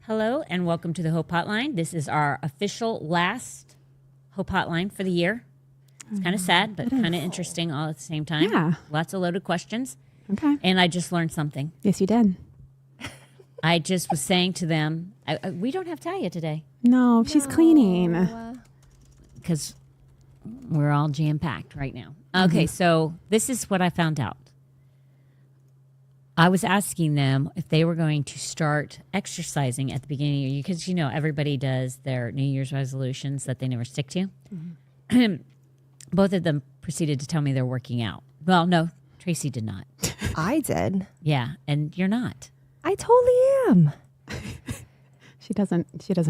Hello and welcome to the Hope Hotline. This is our official last Hope Hotline for the year. It's kind of sad, but kind of interesting all at the same time. Yeah. Lots of loaded questions. Okay. And I just learned something. Yes, you did. I just was saying to them, we don't have Talia today. No, she's cleaning. Because we're all jam-packed right now. Okay, so this is what I found out. I was asking them if they were going to start exercising at the beginning of the year, because, everybody does their New Year's resolutions that they never stick to. Mm-hmm. Both of them proceeded to tell me they're working out. Well, no, Tracy did not. I did. Yeah, and you're not. I totally am. She doesn't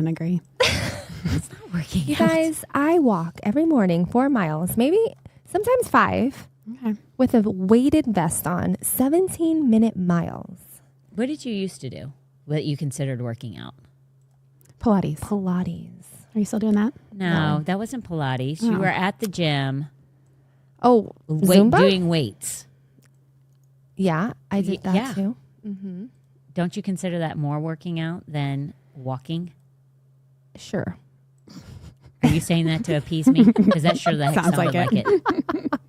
agree. It's not working You out. guys, I walk every morning 4 miles, maybe sometimes 5, with a weighted vest on, 17-minute miles. What did you used to do that you considered working out? Pilates. Are you still doing that? No, that wasn't Pilates. You were at the gym. Oh, Zumba? Doing weights. Yeah, I did that yeah. too. Mm-hmm. Don't you consider that more working out than walking? Sure. Are you saying that to appease me? Because that sure the heck Sounds sounded like like it.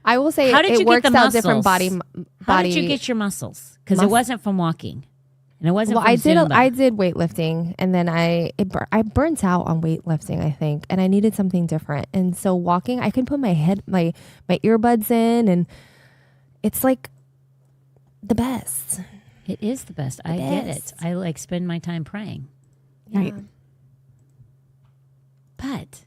I will say How did you it get works the out different muscles? body. How did you get your muscles? Because it wasn't from walking, and it wasn't. Well, from I did. Zumba. I did weightlifting, and then I burnt out on weightlifting, I think, and I needed something different. And so walking, I can put my earbuds in, and it's like the best. It is the best. I get it. I spend my time praying. Right. But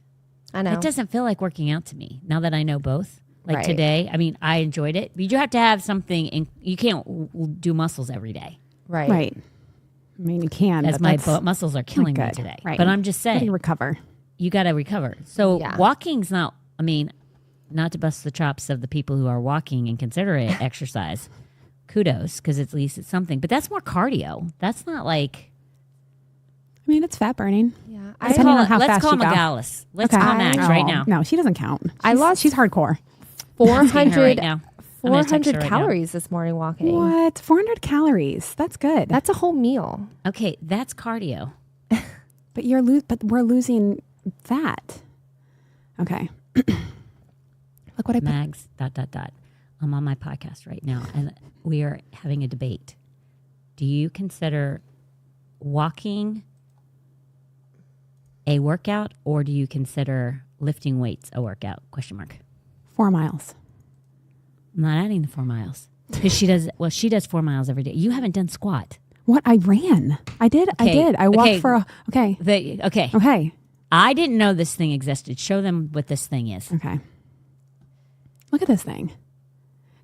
I know it doesn't feel like working out to me now that I know both. Like Right. today, I mean, I enjoyed it. But you have to have something. You can't do muscles every day. Right. Right. I mean, you can. As but my that's muscles are killing me good. today. Right. But I'm just How do saying, you recover? you got to recover. So Yeah. walking's not, not to bust the chops of the people who are walking and consider it exercise. Kudos, because at least it's something. But that's more cardio. That's not like... I mean, it's fat burning. Yeah. Let's Depending call, on how let's fast call you go. Magalis. Let's Okay. call Max right now. No, she doesn't count. She's hardcore. Seeing her 400 right now. I'm gonna text her 400 right now. calories this morning walking. What? 400 calories. That's good. That's a whole meal. Okay, that's cardio. But we're losing fat. Okay. Look what I put. Mags, ... I'm on my podcast right now, and we are having a debate. Do you consider walking a workout, or do you consider lifting weights a workout? ? 4 miles. I'm not adding the 4 miles. Because she does 4 miles every day. You haven't done squat. What? I ran. I did. I walked for okay. Okay. I didn't know this thing existed. Show them what this thing is. Okay. Look at this thing.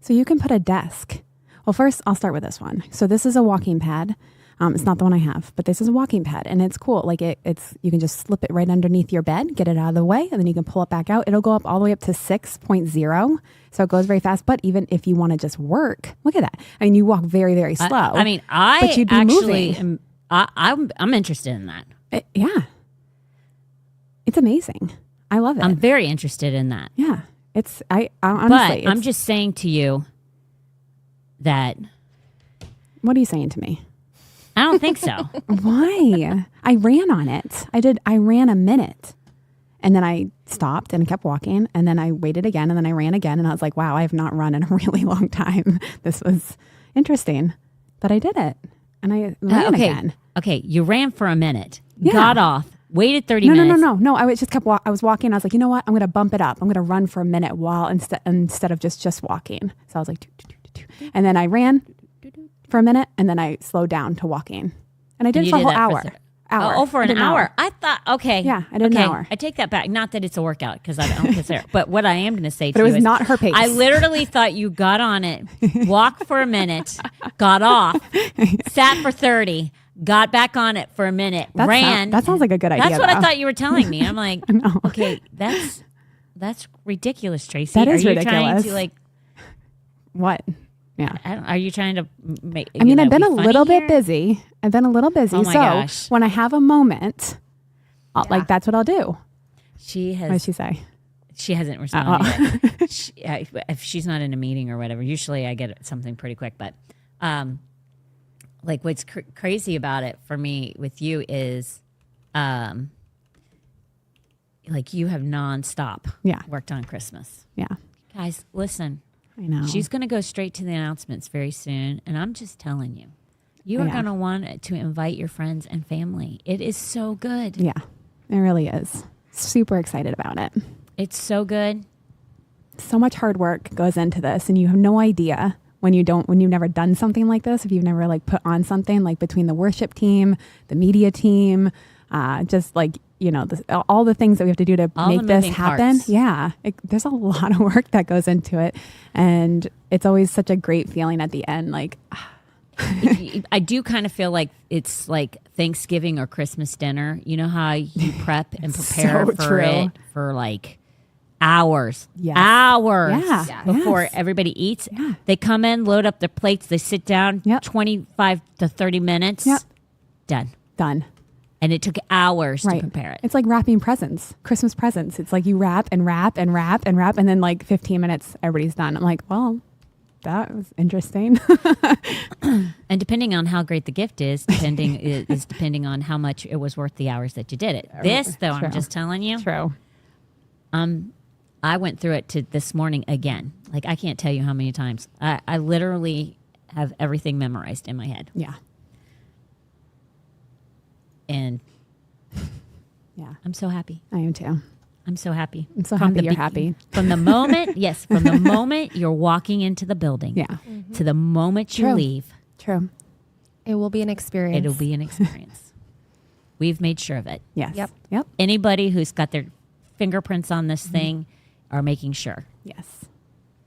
So you can put a desk. Well, first I'll start with this one. So this is a walking pad. It's not the one I have, but this is a walking pad, and it's cool. Like it's you can just slip it right underneath your bed, get it out of the way, and then you can pull it back out. It'll go up all the way up to 6.0, so it goes very fast. But even if you want to just work, look at that. I mean, you walk very, very slow. But you'd be actually moving. I'm interested in that. Yeah, it's amazing. I love it. I'm very interested in that. Yeah, I honestly. But I'm just saying to you that What are you saying to me? I don't think so. Why? I ran on it. I ran a minute. And then I stopped and kept walking. And then I waited again. And then I ran again. And I was like, wow, I have not run in a really long time. This was interesting. But I did it. And I ran again. Okay, you ran for a minute, Yeah. got off, waited 30 minutes. No. I was just I was walking. I was like, you know what? I'm going to bump it up. I'm going to run for a minute while instead of just walking. So I was like, and then I ran for a minute, and then I slowed down to walking. And I did it for a whole hour. For an hour. I thought, okay. Yeah, I did an hour. I take that back. Not that it's a workout, because I don't consider it. But what I am going to say to But it you was is, not her pace. I literally thought you got on it, walked for a minute, got off, sat for 30, got back on it for a minute, ran. That sounds like a good idea. That's what I though. thought you were telling me. I'm like, No. okay, that's ridiculous, Tracy. That is Are you ridiculous. trying to What? Yeah. are you trying to make? I mean, I've been a be funny little bit here? busy. I've been a little busy. Oh my so gosh. when I have a moment, like that's what I'll do. She has. What did she say? She hasn't responded yet. If she's not in a meeting or whatever, usually I get something pretty quick. But like what's crazy about it for me with you is, like you have nonstop worked on Christmas. Yeah. Guys, listen. I know. She's going to go straight to the announcements very soon. And I'm just telling you, you are going to want to invite your friends and family. It is so good. Yeah, it really is. Super excited about it. It's so good. So much hard work goes into this, and you have no idea when you've never done something like this, if you've never like put on something like between the worship team, the media team, just like, you know, all the things that we have to do to make this happen. Parts. Yeah. There's a lot of work that goes into it. And it's always such a great feeling at the end. Like, I do kind of feel like it's like Thanksgiving or Christmas dinner. You know how you prep and prepare So for true. it for like hours, Yes. hours Yeah. before Yes. everybody eats. Yeah. They come in, load up their plates, they sit down, Yep. 25 to 30 minutes, Yep. done. Done. And it took hours to Right. prepare it. It's like wrapping presents, Christmas presents. It's like you wrap and wrap and wrap and wrap, and then like 15 minutes, everybody's done. I'm like, well, that was interesting. And depending on how great the gift is, depending on how much it was worth the hours that you did it. This, though, True. I'm just telling you, True. I went through it this morning again. Like, I can't tell you how many times. I literally have everything memorized in my head. Yeah. And Yeah. I'm so happy. I am too. I'm so happy. I'm so From happy the you're happy. From the moment, yes, from the moment you're walking into the building Yeah. to the moment you True. leave, True. It will be an experience. it'll be an experience. We've made sure of it. Yes. Yep. Yep. Anybody who's got their fingerprints on this thing are making sure Yes.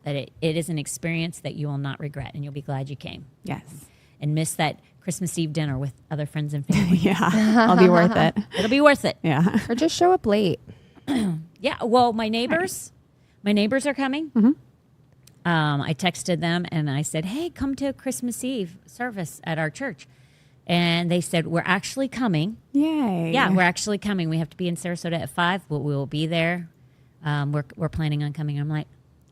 that it is an experience that you will not regret, and you'll be glad you came Yes. and miss that Christmas Eve dinner with other friends and family. Yeah. I'll be worth it. It'll be worth it. Yeah. Or just show up late. Yeah. Well, my neighbors are coming. I texted them and I said, "Hey, come to Christmas Eve service at our church." And they said, "We're actually coming." Yay. Yeah, we're actually coming. We have to be in Sarasota at 5, but we will be there. We're planning on coming. I'm like,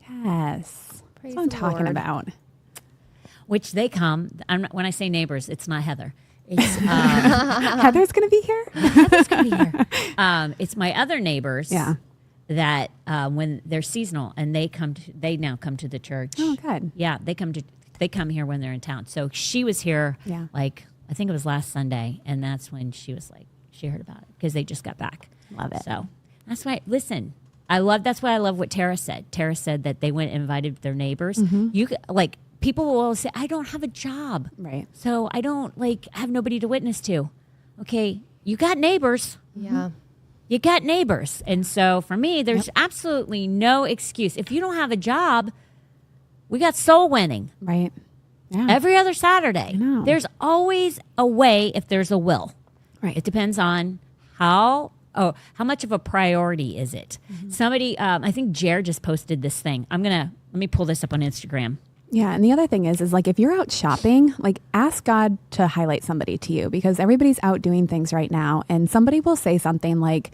Yes. Praise That's what I'm the talking Lord. about. which they come. When I say neighbors, it's not Heather. It's Heather's going to be here? Heather's gonna be here. It's my other neighbors. Yeah. That when they're seasonal and they now come to the church. Oh, good. Yeah, they come here when they're in town. So she was here. Yeah. Like I think it was last Sunday, and that's when she was like she heard about it because they just got back. Love it. So that's why. Listen, that's why I love what Tara said. Tara said that they went and invited their neighbors. You could, like people will always say, "I don't have a job, Right. so I don't have nobody to witness to." Okay, you got neighbors. Yeah. You got neighbors. And so for me, there's absolutely no excuse. If you don't have a job, we got soul winning Right. Yeah. every other Saturday. know. There's always a way if there's a will. Right. It depends on how much of a priority is it. Somebody, I think Jared just posted this thing. Let me pull this up on Instagram. Yeah, and the other thing is like if you're out shopping, like ask God to highlight somebody to you because everybody's out doing things right now, and somebody will say something like,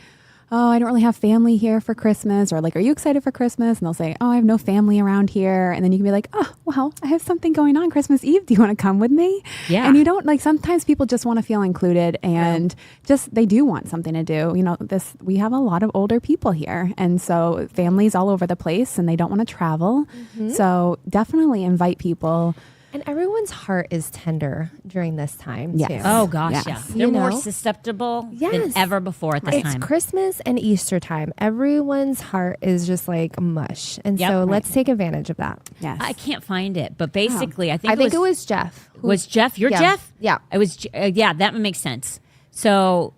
"Oh, I don't really have family here for Christmas," or like, "Are you excited for Christmas?" And they'll say, "Oh, I have no family around here," and then you can be like, "Oh, well, I have something going on Christmas Eve. Do you want to come with me?" Yeah. And you don't like sometimes people just want to feel included and just they do want something to do. You know, we have a lot of older people here, and so families all over the place, and they don't want to travel. So definitely invite people. And everyone's heart is tender during this time, Yes. too. Oh, gosh, Yes. yeah. You They're more know? susceptible than Yes. ever before at this It's time. Christmas and Easter time. Everyone's heart is just like mush. And Yep. so Right. let's take advantage of that. Yes. I can't find it, but basically, I think it was Jeff. Was Jeff your Yeah. Jeff? Yeah. It was. Yeah, that makes sense. So,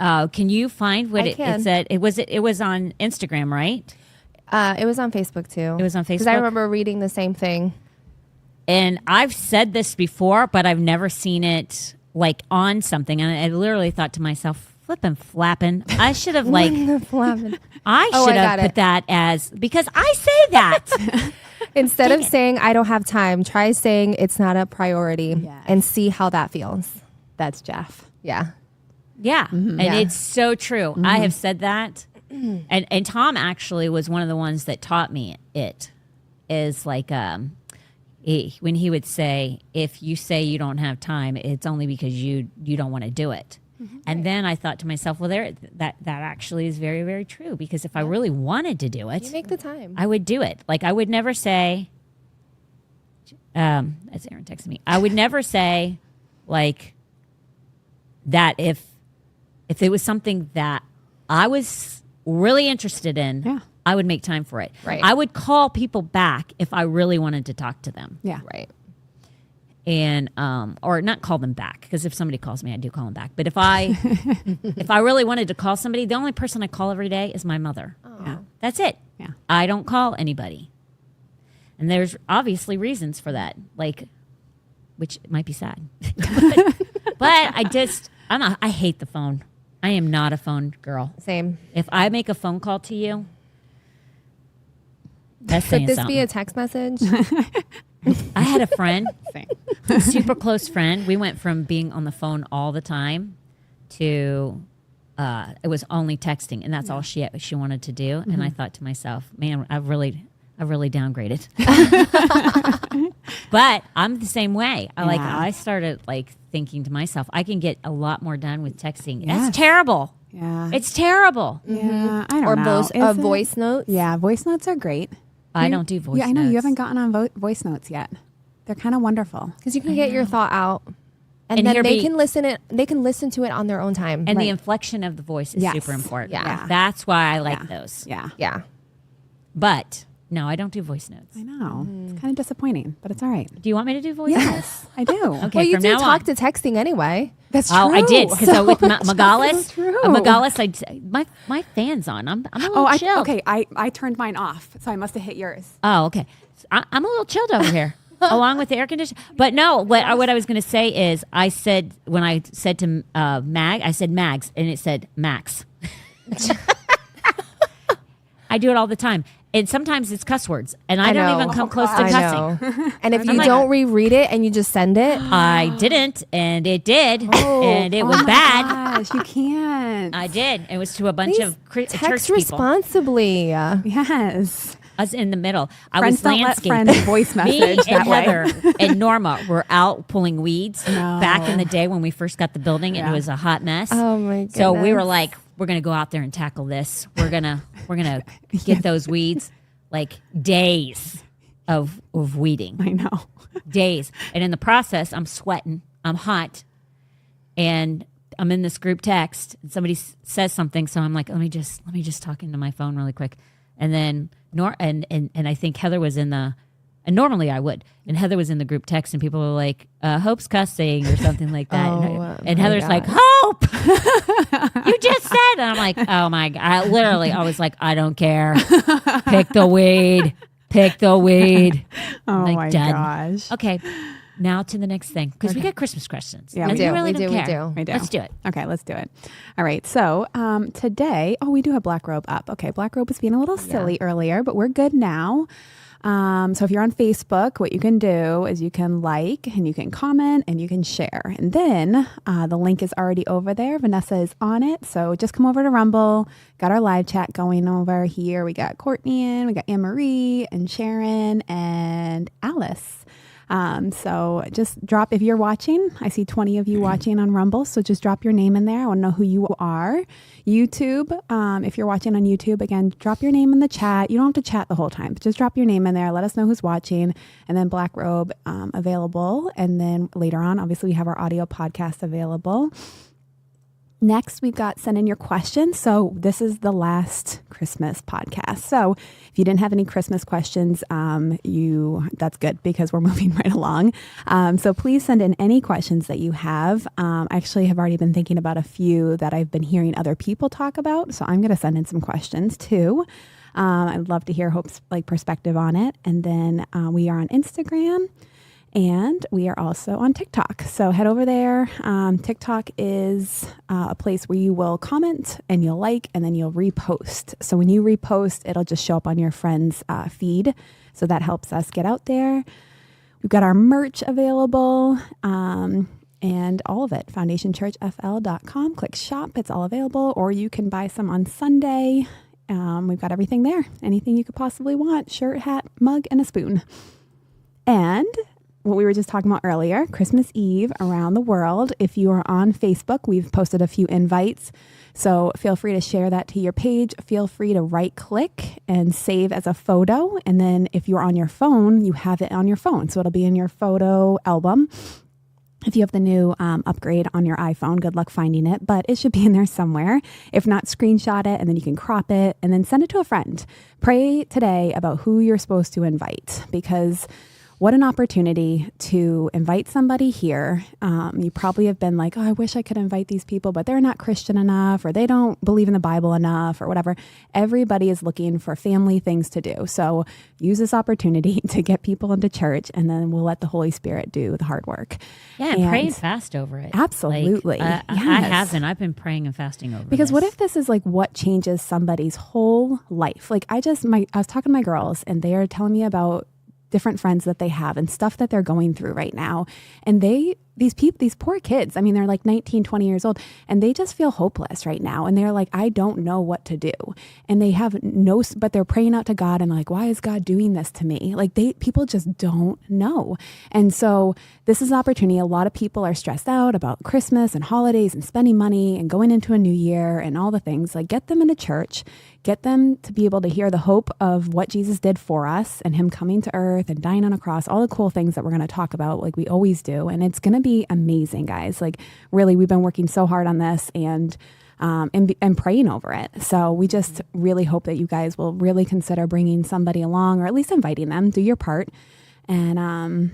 can you find what I it can. said? It was on Instagram, right? It was on Facebook, too. It was on Because I Facebook? remember reading the same thing. And I've said this before, but I've never seen it like on something. And I literally thought to myself, "Flippin' flappin'! I should have like I Oh, should I have got put it. that as because I say that." Instead of saying, I don't have time, try saying it's not a priority Yes. and see how that feels. That's Jeff. Yeah. Yeah, and Yeah. it's so true. I have said that, and Tom actually was one of the ones that taught me it. Is like when he would say, if you say you don't have time, it's only because you don't want to do it. And then I thought to myself, well, that actually is very, very true, because if I really wanted to do it, You make the time. I would do it. Like, I would never say, as Aaron texted me, I would never say, like, that if it was something that I was really interested in, I would make time for it. Right. I would call people back if I really wanted to talk to them. Yeah. Right. And or not call them back, because if somebody calls me, I do call them back. But if I really wanted to call somebody, the only person I call every day is my mother. Yeah. That's it. Yeah. I don't call anybody. And there's obviously reasons for that, like, which might be sad. but I hate the phone. I am not a phone girl. Same. If I make a phone call to you, that's Could saying this something. be a text message? I had a friend, Same. super close friend. We went from being on the phone all the time to it was only texting, and that's all she wanted to do. And I thought to myself, man, I've really downgraded. But I'm the same way. I started like thinking to myself, I can get a lot more done with texting. Yes. That's terrible. Yeah. It's terrible. Yeah. I don't Or know. voice notes? Yeah. Voice notes are great. I don't do voice notes. Yeah, I know you haven't gotten on voice notes yet. They're kind of wonderful. Because you can get your thought out, and And then here they be- can listen. They can listen to it on their own time. And Right. the inflection of the voice is Yes. super important. Yeah. That's why I like Yeah. those. Yeah. Yeah. But no, I don't do voice notes. I know. It's kind of disappointing, but it's all right. Do you want me to do voice notes? Yes, I do. Okay, Well, you from do now talk on. to texting anyway. That's true. Oh, I did, because with Megalis, so true. my fan's on. I'm a little Oh, chilled. okay. I turned mine off, so I must have hit yours. Oh, okay. So I'm a little chilled over here, along with the air conditioner. But no, what I was going to say is, I said when I said to Mag, I said Mags, and it said Max. I do it all the time, and sometimes it's cuss words, and I don't know. even come close to I cussing. know. And if you like- don't reread it and you just send it, I didn't, and it did, and it was my bad. Gosh, you can't. I did. It was to a bunch please of church text people. responsibly. Yes. Us in the middle. I Friends was don't let landscaping. friends voice Me message and that way. Heather and Norma were out pulling weeds No. back in the day when we first got the building, and Yeah. it was a hot mess. Oh my goodness. So we were like, we're gonna go out there and tackle this. We're gonna get those weeds, like days of weeding, I know. days. And in the process, I'm sweating, I'm hot, and I'm in this group text, and somebody says something, so I'm like, let me just talk into my phone really quick, and then and I think Heather was in the, and normally I would, and Heather was in the group text, and people were like, Hope's cussing or something like that, and my Heather's like, gosh. Hope, you just said, and I'm like, oh my God, I was like, I don't care, pick the weed. Oh Like, my done. gosh. Okay, now to the next thing, because we got Christmas questions. Yeah, And we do. really We don't do, we care. do. We do. Let's do it. Okay, let's do it. All right. So today, we do have Black Robe up. Okay, Black Robe was being a little silly earlier, but we're good now. So if you're on Facebook, what you can do is you can like and you can comment and you can share. And then the link is already over there. Vanessa is on it. So just come over to Rumble. Got our live chat going over here. We got Courtney in, we got Anne-Marie and Sharon and Alice. So just drop, if you're watching, I see 20 of you watching on Rumble. So just drop your name in there. I want to know who you are. YouTube, if you're watching on YouTube, again, drop your name in the chat. You don't have to chat the whole time, but just drop your name in there. Let us know who's watching. And then Black Robe, available. And then later on, obviously we have our audio podcast available. Next, we've got send in your questions. So this is the last Christmas podcast. So if you didn't have any Christmas questions, that's good because we're moving right along. So please send in any questions that you have. I actually have already been thinking about a few that I've been hearing other people talk about. So I'm going to send in some questions too. I'd love to hear Hope's perspective on it. And then we are on Instagram. And we are also on TikTok. So head over there. TikTok is a place where you will comment and you'll like and then you'll repost. So when you repost, it'll just show up on your friend's feed. So that helps us get out there. We've got our merch available and all of it. FoundationChurchFL.com. Click shop. It's all available. Or you can buy some on Sunday. We've got everything there. Anything you could possibly want. Shirt, hat, mug, and a spoon. And what we were just talking about earlier, Christmas Eve around the world. If you are on Facebook, we've posted a few invites. So feel free to share that to your page. Feel free to right click and save as a photo. And then if you're on your phone, you have it on your phone. So it'll be in your photo album. If you have the new upgrade on your iPhone, good luck finding it, but it should be in there somewhere. If not, screenshot it and then you can crop it and then send it to a friend. Pray today about who you're supposed to invite, because what an opportunity to invite somebody here. You probably have been like, oh, I wish I could invite these people, but they're not Christian enough, or they don't believe in the Bible enough, or whatever. Everybody is looking for family things to do. So use this opportunity to get people into church, and then we'll let the Holy Spirit do the hard work. Yeah, and pray and fast over it. Absolutely. Like, yes. I haven't. I've been praying and fasting over Because this. what if this is like what changes somebody's whole life? Like I was talking to my girls, and they are telling me about different friends that they have and stuff that they're going through right now. And these poor kids, I mean, they're like 19, 20 years old, and they just feel hopeless right now. And they're like, I don't know what to do. And they have but they're praying out to God and like, why is God doing this to me? Like people just don't know. And so this is an opportunity. A lot of people are stressed out about Christmas and holidays and spending money and going into a new year and all the things. Like get them into church, get them to be able to hear the hope of what Jesus did for us and him coming to earth and dying on a cross, all the cool things that we're going to talk about like we always do. And it's going to be amazing, guys. Like really, we've been working so hard on this and praying over it. So we just really hope that you guys will really consider bringing somebody along, or at least inviting them. Do your part. And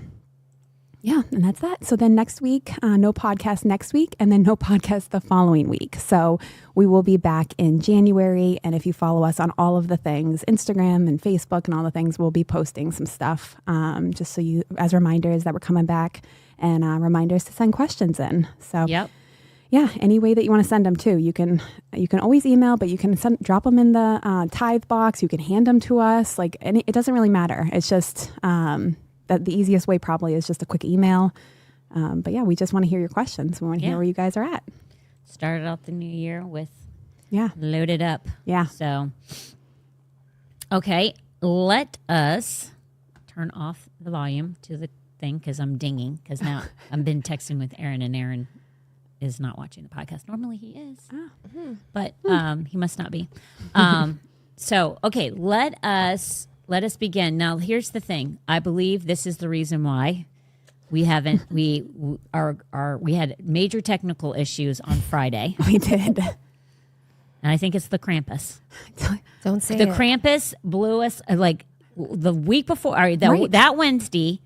yeah, and that's that. So then next week, no podcast next week, and then no podcast the following week. So we will be back in January. And if you follow us on all of the things, Instagram and Facebook and all the things, we'll be posting some stuff just so you, as reminders that we're coming back, and reminders to send questions in. So Yep. yeah, any way that you want to send them too. You can always email, but you can drop them in the tithe box. You can hand them to us. Like it doesn't really matter. It's just that the easiest way probably is just a quick email. But yeah, we just want to hear your questions. We want to hear where you guys are at. Started out the new year with Yeah. loaded up. Yeah. So, okay, let us turn off the volume to the thing because I'm dinging because now I've been texting with Aaron, and Aaron is not watching the podcast. Normally he is, but he must not be. So, okay, let us begin. Now, here's the thing. I believe this is the reason why we haven't. We had major technical issues on Friday. We did. And I think it's the Krampus. Don't say The it. Krampus blew us like the week before. Right. That Wednesday.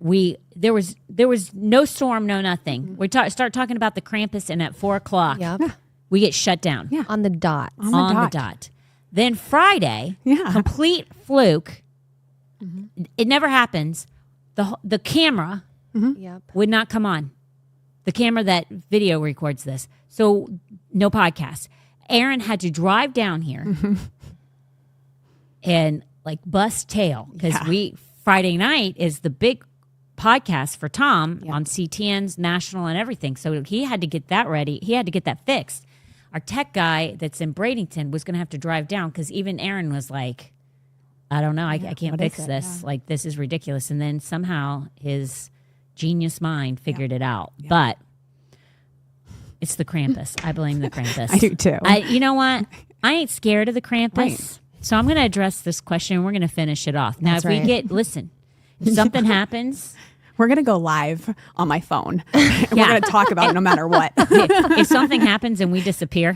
There was no storm, no nothing. We start talking about the Krampus, and at 4:00, Yep. we get shut down. Yeah. On the dot. On the dot. Then Friday, Yeah. complete fluke. It never happens. The camera Yep. would not come on. The camera that video records this. So no podcast. Aaron had to drive down here and like bust tail because Friday night is the big podcast for Tom on CTN's national and everything. So he had to get that ready. He had to get that fixed. Our tech guy that's in Bradenton was going to have to drive down because even Aaron was like, I don't know. I can't fix this. Yeah. Like, this is ridiculous. And then somehow his genius mind figured it out. Yeah. But it's the Krampus. I blame the Krampus. I do too. You know what? I ain't scared of the Krampus. Right. So I'm going to address this question and we're going to finish it off. Now, That's if we right. listen, if something happens, We're going to go live on my phone. We're going to talk about it no matter what. if something happens and we disappear,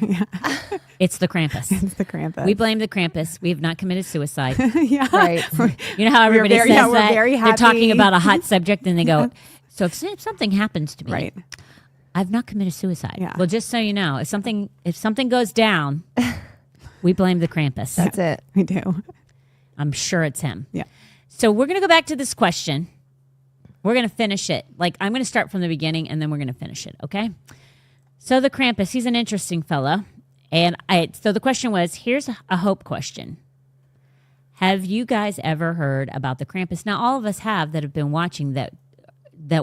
it's the Krampus. It's the Krampus. We blame the Krampus. We have not committed suicide. Yeah. Right. You know how everybody very- says yeah, we're that? very They're talking happy. about a hot subject and they go, so if something happens to me, Right. I've not committed suicide. Yeah. Well, just so you know, if something goes down, we blame the Krampus. That's it. We do. I'm sure it's him. Yeah. So we're going to go back to this question. We're going to finish it. Like, I'm going to start from the beginning and then we're going to finish it. Okay. So the Krampus, he's an interesting fellow. And so the question was, here's a hope question. Have you guys ever heard about the Krampus? Now, all of us have that have been watching that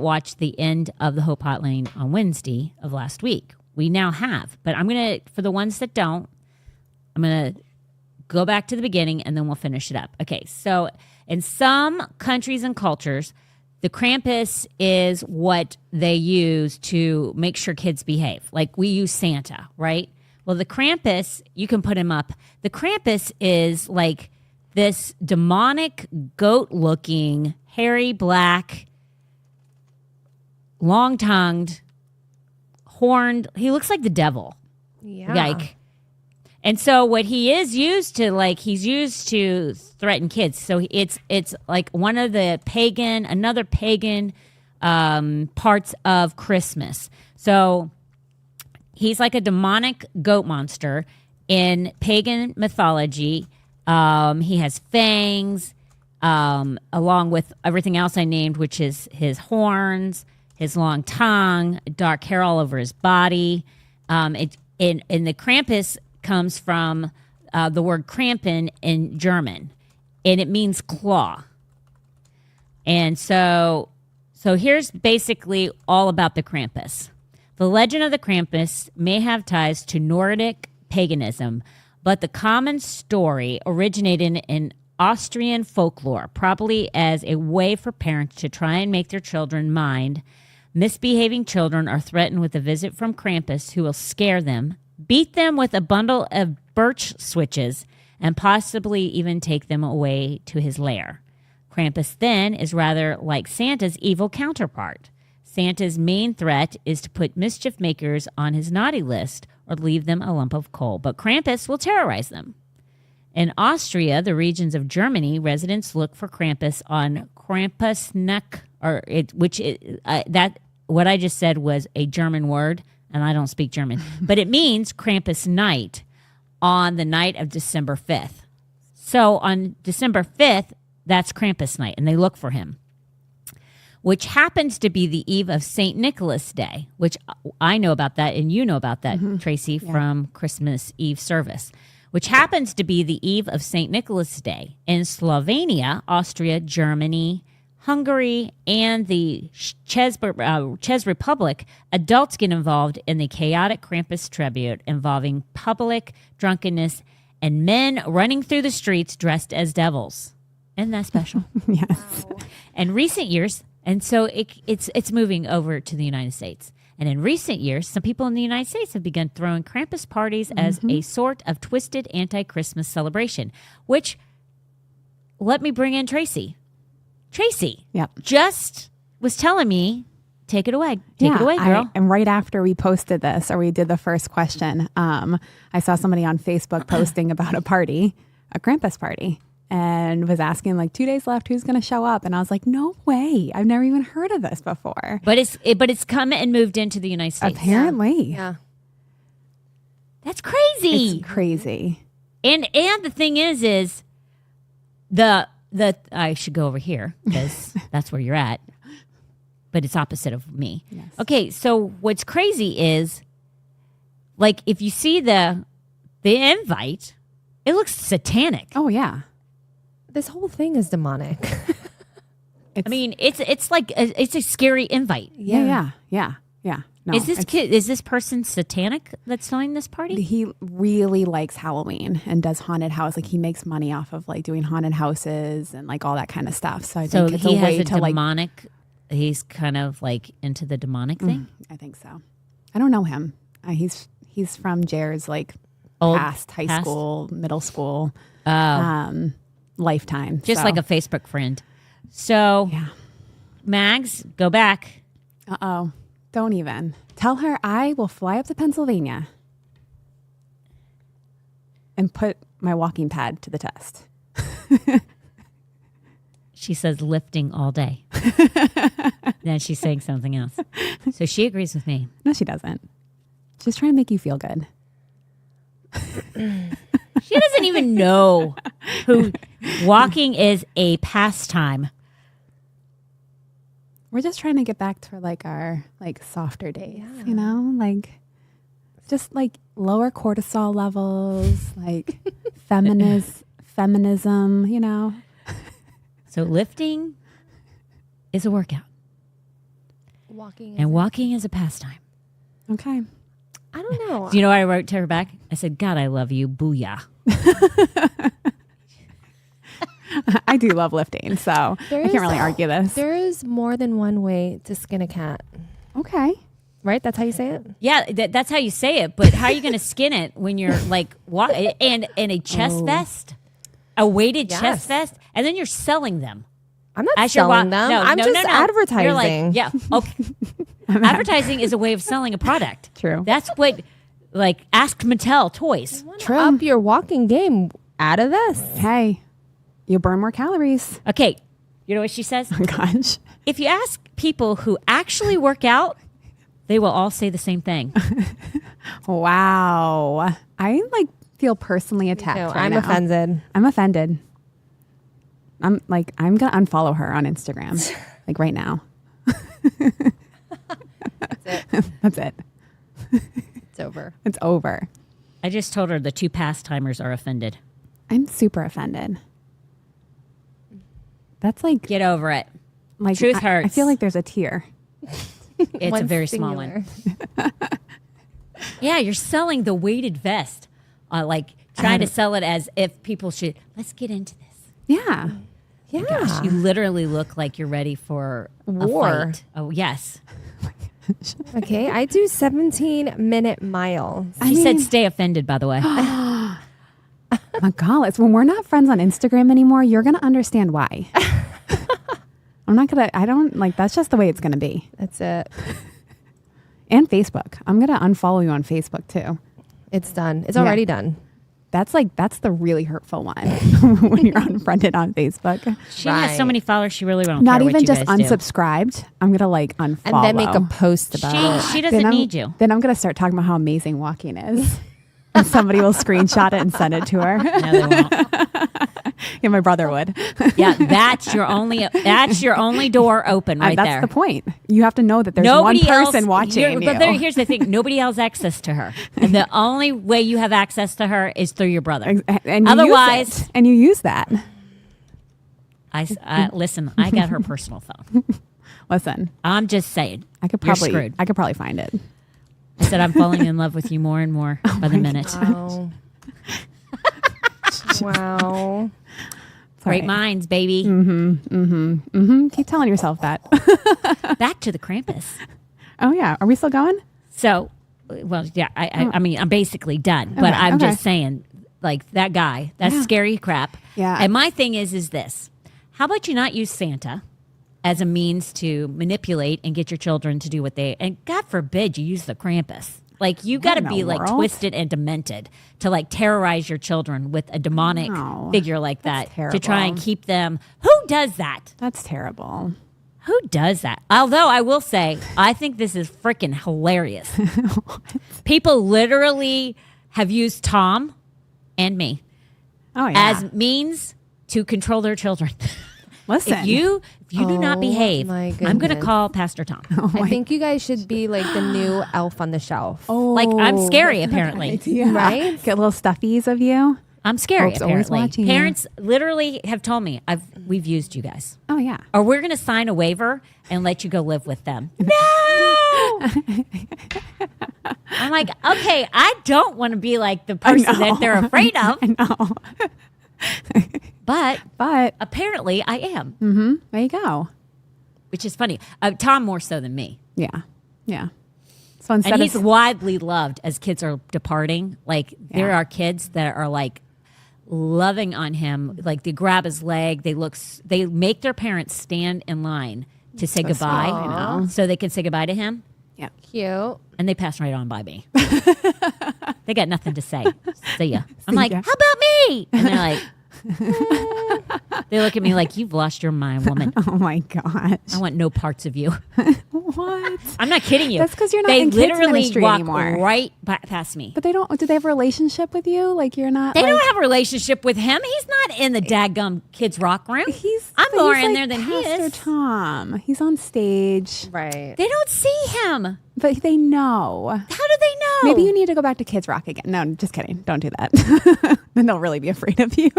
watched the end of the Hope Hotline on Wednesday of last week. We now have, but I'm going to, for the ones that don't, I'm going to go back to the beginning and then we'll finish it up. Okay, so in some countries and cultures, the Krampus is what they use to make sure kids behave. Like we use Santa, right? Well, the Krampus, you can put him up. The Krampus is like this demonic, goat-looking, hairy, black, long-tongued, horned. He looks like the devil. Yeah. Like, and so what he is used to, like, he's used to threaten kids. So it's like one of the another pagan parts of Christmas. So he's like a demonic goat monster in pagan mythology. He has fangs, along with everything else I named, which is his horns, his long tongue, dark hair all over his body. And the Krampus comes from the word Krampen in German, and it means claw. And so here's basically all about the Krampus. The legend of the Krampus may have ties to Nordic paganism, but the common story originated in Austrian folklore, probably as a way for parents to try and make their children mind. Misbehaving children are threatened with a visit from Krampus, who will scare them, beat them with a bundle of birch switches, and possibly even take them away to his lair. Krampus then is rather like Santa's evil counterpart. Santa's main threat is to put mischief makers on his naughty list or leave them a lump of coal, but Krampus will terrorize them. In Austria, the regions of Germany, residents look for Krampus on Krampusnacht, what I just said was a German word, and I don't speak German, but it means Krampus night on the night of December 5th. So on December 5th, that's Krampus night, and they look for him, which happens to be the eve of St. Nicholas Day, which I know about that, and you know about that, Tracy, from Christmas Eve service, which happens to be the eve of St. Nicholas Day. In Slovenia, Austria, Germany, Hungary, and the Czech Republic, adults get involved in the chaotic Krampus tribute involving public drunkenness and men running through the streets dressed as devils. Isn't that special? Yes. In recent years, and so it's moving over to the United States. And in recent years, some people in the United States have begun throwing Krampus parties as a sort of twisted anti-Christmas celebration, which, let me bring in Tracy. Tracy just was telling me, take it away. Take it away, girl. And right after we posted this, or we did the first question, I saw somebody on Facebook posting about a party, a Krampus party, and was asking like 2 days left, who's going to show up? And I was like, no way. I've never even heard of this before. But it's come and moved into the United States. Apparently. Yeah. That's crazy. It's crazy. And the thing is the I should go over here because that's where you're at. But it's opposite of me. Yes. Okay, so what's crazy is, like, if you see the invite, it looks satanic. Oh, yeah. This whole thing is demonic. I mean, it's like it's a scary invite. Yeah. No, Is this person satanic that's throwing this party? He really likes Halloween and does haunted house. Like he makes money off of like doing haunted houses and like all that kind of stuff. So I think it's he a way has a to demonic. He's kind of like into the demonic thing. I think so. I don't know him. He's from Jer's like Old past high school, middle school, Oh, lifetime. just So, like a Facebook friend. So, yeah. Mags, go back. Uh-oh. Don't even. Tell her I will fly up to Pennsylvania and put my walking pad to the test. She says lifting all day. Then she's saying something else. So she agrees with me. No, she doesn't. She's trying to make you feel good. She doesn't even know who walking is a pastime. We're just trying to get back to like our like softer days, you know, like just like lower cortisol levels, like feminism, you know. So lifting is a workout. Walking. And walking is a pastime. Okay. I don't know. Do you know what I wrote to her back? I said, God, I love you. Booyah. I do love lifting, so I can't really argue this. There is more than one way to skin a cat. Okay. Right? That's how you say it? Yeah, that's how you say it. But how are you going to skin it when you're like, and a chest vest, a weighted chest vest, and then you're selling them? I'm not As you're selling them. I'm just advertising. You're like, yeah, okay. Advertising is a way of selling a product. True. That's what, like, Ask Mattel toys. True. Up your walking game out of this. Hey, you burn more calories. Okay, you know what she says? Oh, gosh. If you ask people who actually work out, they will all say the same thing. Wow. I like feel personally attacked right I'm now. offended. I'm offended. I'm going to unfollow her on Instagram, like right now. That's it. It's over. It's over. I just told her the two pasttimers are offended. I'm super offended. That's like, Get over it. Truth I hurts. feel like there's a tear. It's One a very small one. singular. Yeah, you're selling the weighted vest. Like trying to sell it as if people should, let's get into this. Yeah. Yeah. Gosh, you literally look like you're ready for War. a fight. Oh, yes. Okay, I do 17-minute miles. She said stay offended, by the way. My God, when we're not friends on Instagram anymore, you're going to understand why. That's just the way it's going to be. That's it. And Facebook. I'm going to unfollow you on Facebook too. It's done. It's already done. That's the really hurtful one when you're unfriended on Facebook. She has so many followers, she really won't Not care even what you just guys do. unsubscribed. I'm going to unfollow. And then make a post about it. She doesn't need you. Then I'm going to start talking about how amazing walking is. And somebody will screenshot it and send it to her. No, they won't. Yeah, my brother would. Yeah, that's your only door open right That's there. the point. You have to know that there's Nobody one person else, watching you. But here's the thing: nobody else has access to her, and the only way you have access to her is through your brother. And you Otherwise, use it. And you use that. Listen. I got her personal phone. Listen, I'm just saying. I could you're screwed. probably find it. I said I'm falling in love with you more and more by the minute. Wow. Wow. Great Sorry. minds, baby. Keep telling yourself that. Back to the Krampus. Oh yeah, are we still going? So, well, yeah. I mean, I'm basically done, but Okay, I'm okay. just saying, like that guy, that's scary crap. Yeah. And my thing is this: how about you not use Santa as a means to manipulate and get your children to do what they, and God forbid you use the Krampus. Like you got to in the be like world? twisted and demented to like terrorize your children with a demonic No, figure like that that's to try and terrible. keep them. Who does that? That's terrible. Who does that? Although I will say, I think this is freaking hilarious. People literally have used Tom and me Oh yeah. as means to control their children. Listen, If you do not Oh, behave, my I'm going to goodness. call Pastor Tom. I think you guys should be like the new elf on the shelf. Like I'm scary, apparently. Yeah. Right? Get little stuffies of you. I'm scary, Hope's always apparently. watching you. Parents literally have told me we've used you guys, Oh yeah. or we're going to sign a waiver and let you go live with them. No. I'm like, okay, I don't want to be like the person that they're afraid of, I know. but But apparently I am, there you go. which is funny. Tom more so than me. Yeah. Yeah. So instead And he's of widely loved as kids are departing. Like there Yeah. are kids that are like loving on him. Like they grab his leg. They make their parents stand in line to say goodbye, sweet, I know. so they can say goodbye to him. yeah. Cute. And they pass right on by me. They got nothing to say. See ya. I'm See like, ya. how about me? And they're like, they look at me like, you've lost your mind, woman. Oh my gosh. I want no parts of you. What? I'm not kidding you. That's 'cause you're not they in kids literally ministry walk anymore. right past me. But they don't. Do they have a relationship with you? Like you're not. They like, don't have a relationship with him. He's not in the dadgum kids rock room. I'm but more he's in like there than he Pastor is. Tom. He's on stage, Right. They don't see him. but they know. How do they know? Maybe you need to go back to Kids Rock again. No, just kidding. Don't do that. Then they'll really be afraid of you.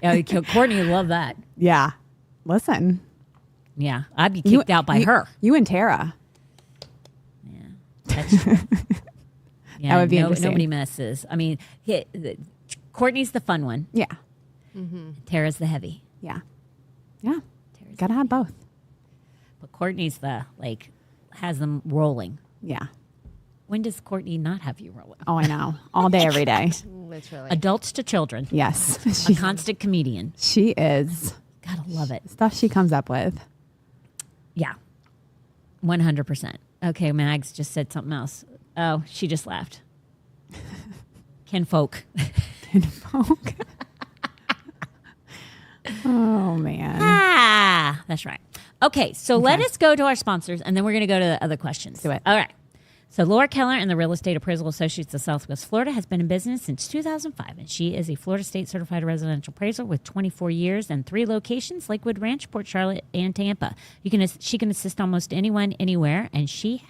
Yeah, Courtney would love that. Yeah. Listen. Yeah, I'd be kicked out by her. You and Tara. That's true. Yeah, That would be interesting. nobody messes. I mean, Courtney's the fun one. Yeah. Tara's the heavy. Yeah. Yeah. Tara's Gotta have both. But Courtney's the, like, has them rolling. Yeah. When does Courtney not have you rolling? Oh, I know. All day, every day. Literally. Adults to children. Yes. A constant comedian. She is. Gotta love it. Stuff she comes up with. Yeah. 100%. Okay, Mags just said something else. Oh, she just laughed. Kinfolk. Kinfolk. Oh, man. Ah, that's right. Okay, so let us go to our sponsors, and then we're going to go to the other questions. Do it. All right. So Laura Keller and the Real Estate Appraisal Associates of Southwest Florida has been in business since 2005, and she is a Florida State Certified Residential Appraiser with 24 years and 3 locations, Lakewood Ranch, Port Charlotte, and Tampa. She can assist almost anyone, anywhere, and she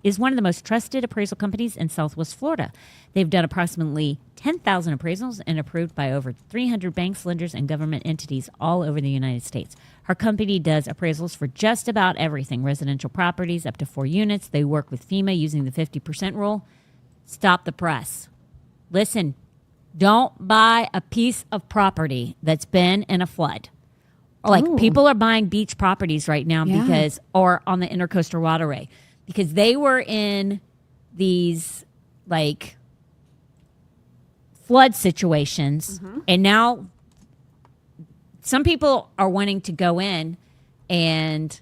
is one of the most trusted appraisal companies in Southwest Florida. They've done approximately 10,000 appraisals and approved by over 300 banks, lenders, and government entities all over the United States. Her company does appraisals for just about everything, residential properties up to 4 units. They work with FEMA using the 50% rule. Stop the press. Listen, don't buy a piece of property that's been in a flood. Like, people are buying beach properties right now or on the intercoastal waterway, because they were in these, like, flood situations, and now some people are wanting to go in and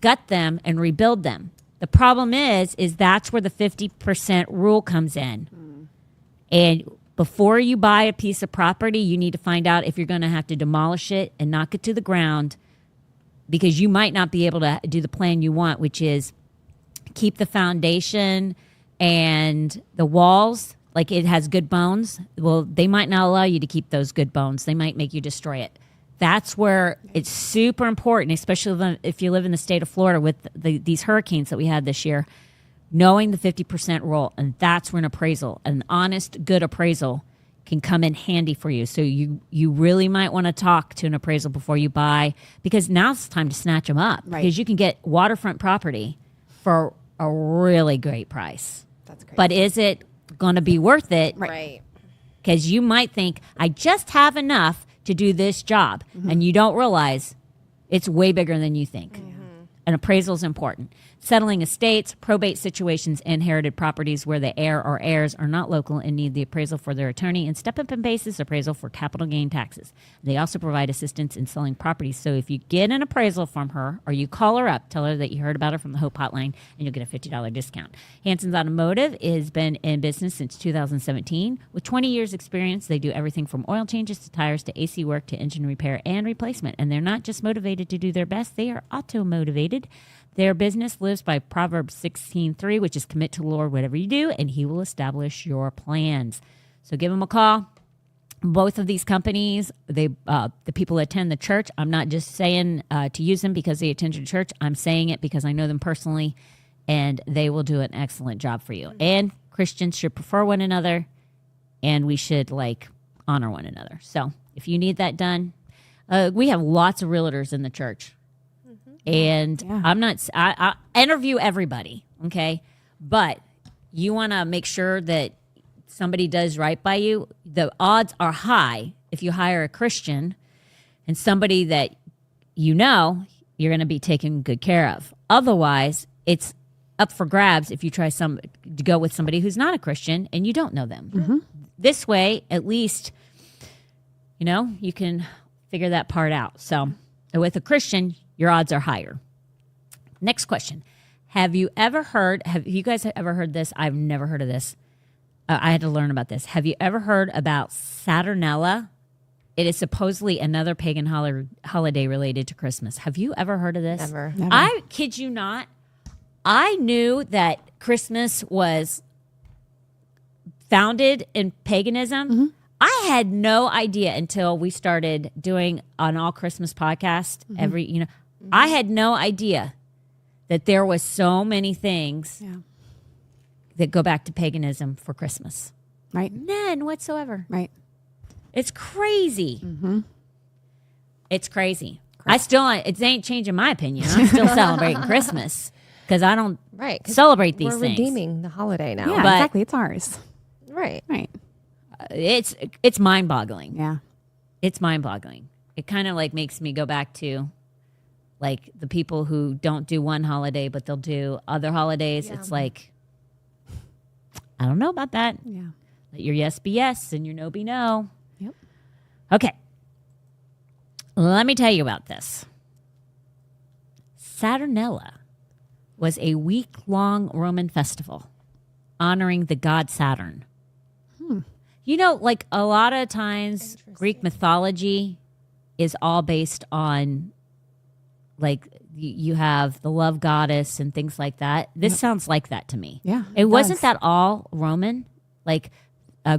gut them and rebuild them. The problem is that's where the 50% rule comes in. And before you buy a piece of property, you need to find out if you're going to have to demolish it and knock it to the ground, because you might not be able to do the plan you want, which is keep the foundation and the walls, like it has good bones. Well, they might not allow you to keep those good bones. They might make you destroy it. That's where it's super important, especially if you live in the state of Florida with these hurricanes that we had this year, knowing the 50% rule. And that's where an honest, good appraisal can come in handy for you. So you really might want to talk to an appraisal before you buy, because now's the time to snatch them up. Right. Because you can get waterfront property for a really great price. That's crazy. But is it going to be worth it? Right. Because you might think, I just have enough to do this job, and you don't realize it's way bigger than you think. An appraisal is important. Settling estates, probate situations, inherited properties where the heir or heirs are not local and need the appraisal for their attorney, and step-up and basis appraisal for capital gain taxes. They also provide assistance in selling properties. So if you get an appraisal from her, or you call her up, tell her that you heard about her from the Hope Hotline, and you'll get a $50 discount. Hanson's Automotive has been in business since 2017. With 20 years experience, they do everything from oil changes to tires to AC work to engine repair and replacement. And they're not just motivated to do their best, they are auto-motivated. Their business lives by Proverbs 16:3, which is commit to the Lord whatever you do, and he will establish your plans. So give them a call. Both of these companies, the people that attend the church, I'm not just saying to use them because they attend your church. I'm saying it because I know them personally, and they will do an excellent job for you. And Christians should prefer one another, and we should, like, honor one another. So if you need that done, we have lots of realtors in the church. And I interview everybody, okay? But you want to make sure that somebody does right by you. The odds are high if you hire a Christian and somebody that you know you're going to be taken good care of. Otherwise, it's up for grabs if you try to go with somebody who's not a Christian and you don't know them. This way, at least, you can figure that part out. So with a Christian, your odds are higher. Next question. Have you guys ever heard this? I've never heard of this. I had to learn about this. Have you ever heard about Saturnella? It is supposedly another pagan holiday related to Christmas. Have you ever heard of this? Never. I kid you not. I knew that Christmas was founded in paganism. I had no idea until we started doing an all Christmas podcast I had no idea that there was so many things that go back to paganism for Christmas. Right. None whatsoever. Right. It's crazy. It's crazy. It ain't changing my opinion. I'm still celebrating Christmas because I don't celebrate these we're things. Redeeming the holiday now. Yeah, exactly. It's ours. Right. Right. it's mind-boggling. Yeah. It's mind-boggling. It kind of like makes me go back to like the people who don't do one holiday, but they'll do other holidays. Yeah. It's like, I don't know about that. Yeah. Let your yes be yes and your no be no. Yep. Okay. Let me tell you about this. Saturnella was a week-long Roman festival honoring the god Saturn. You know, like a lot of times Greek mythology is all based on like you have the love goddess and things like that. This sounds like that to me. Yeah. It wasn't does. that all Roman, like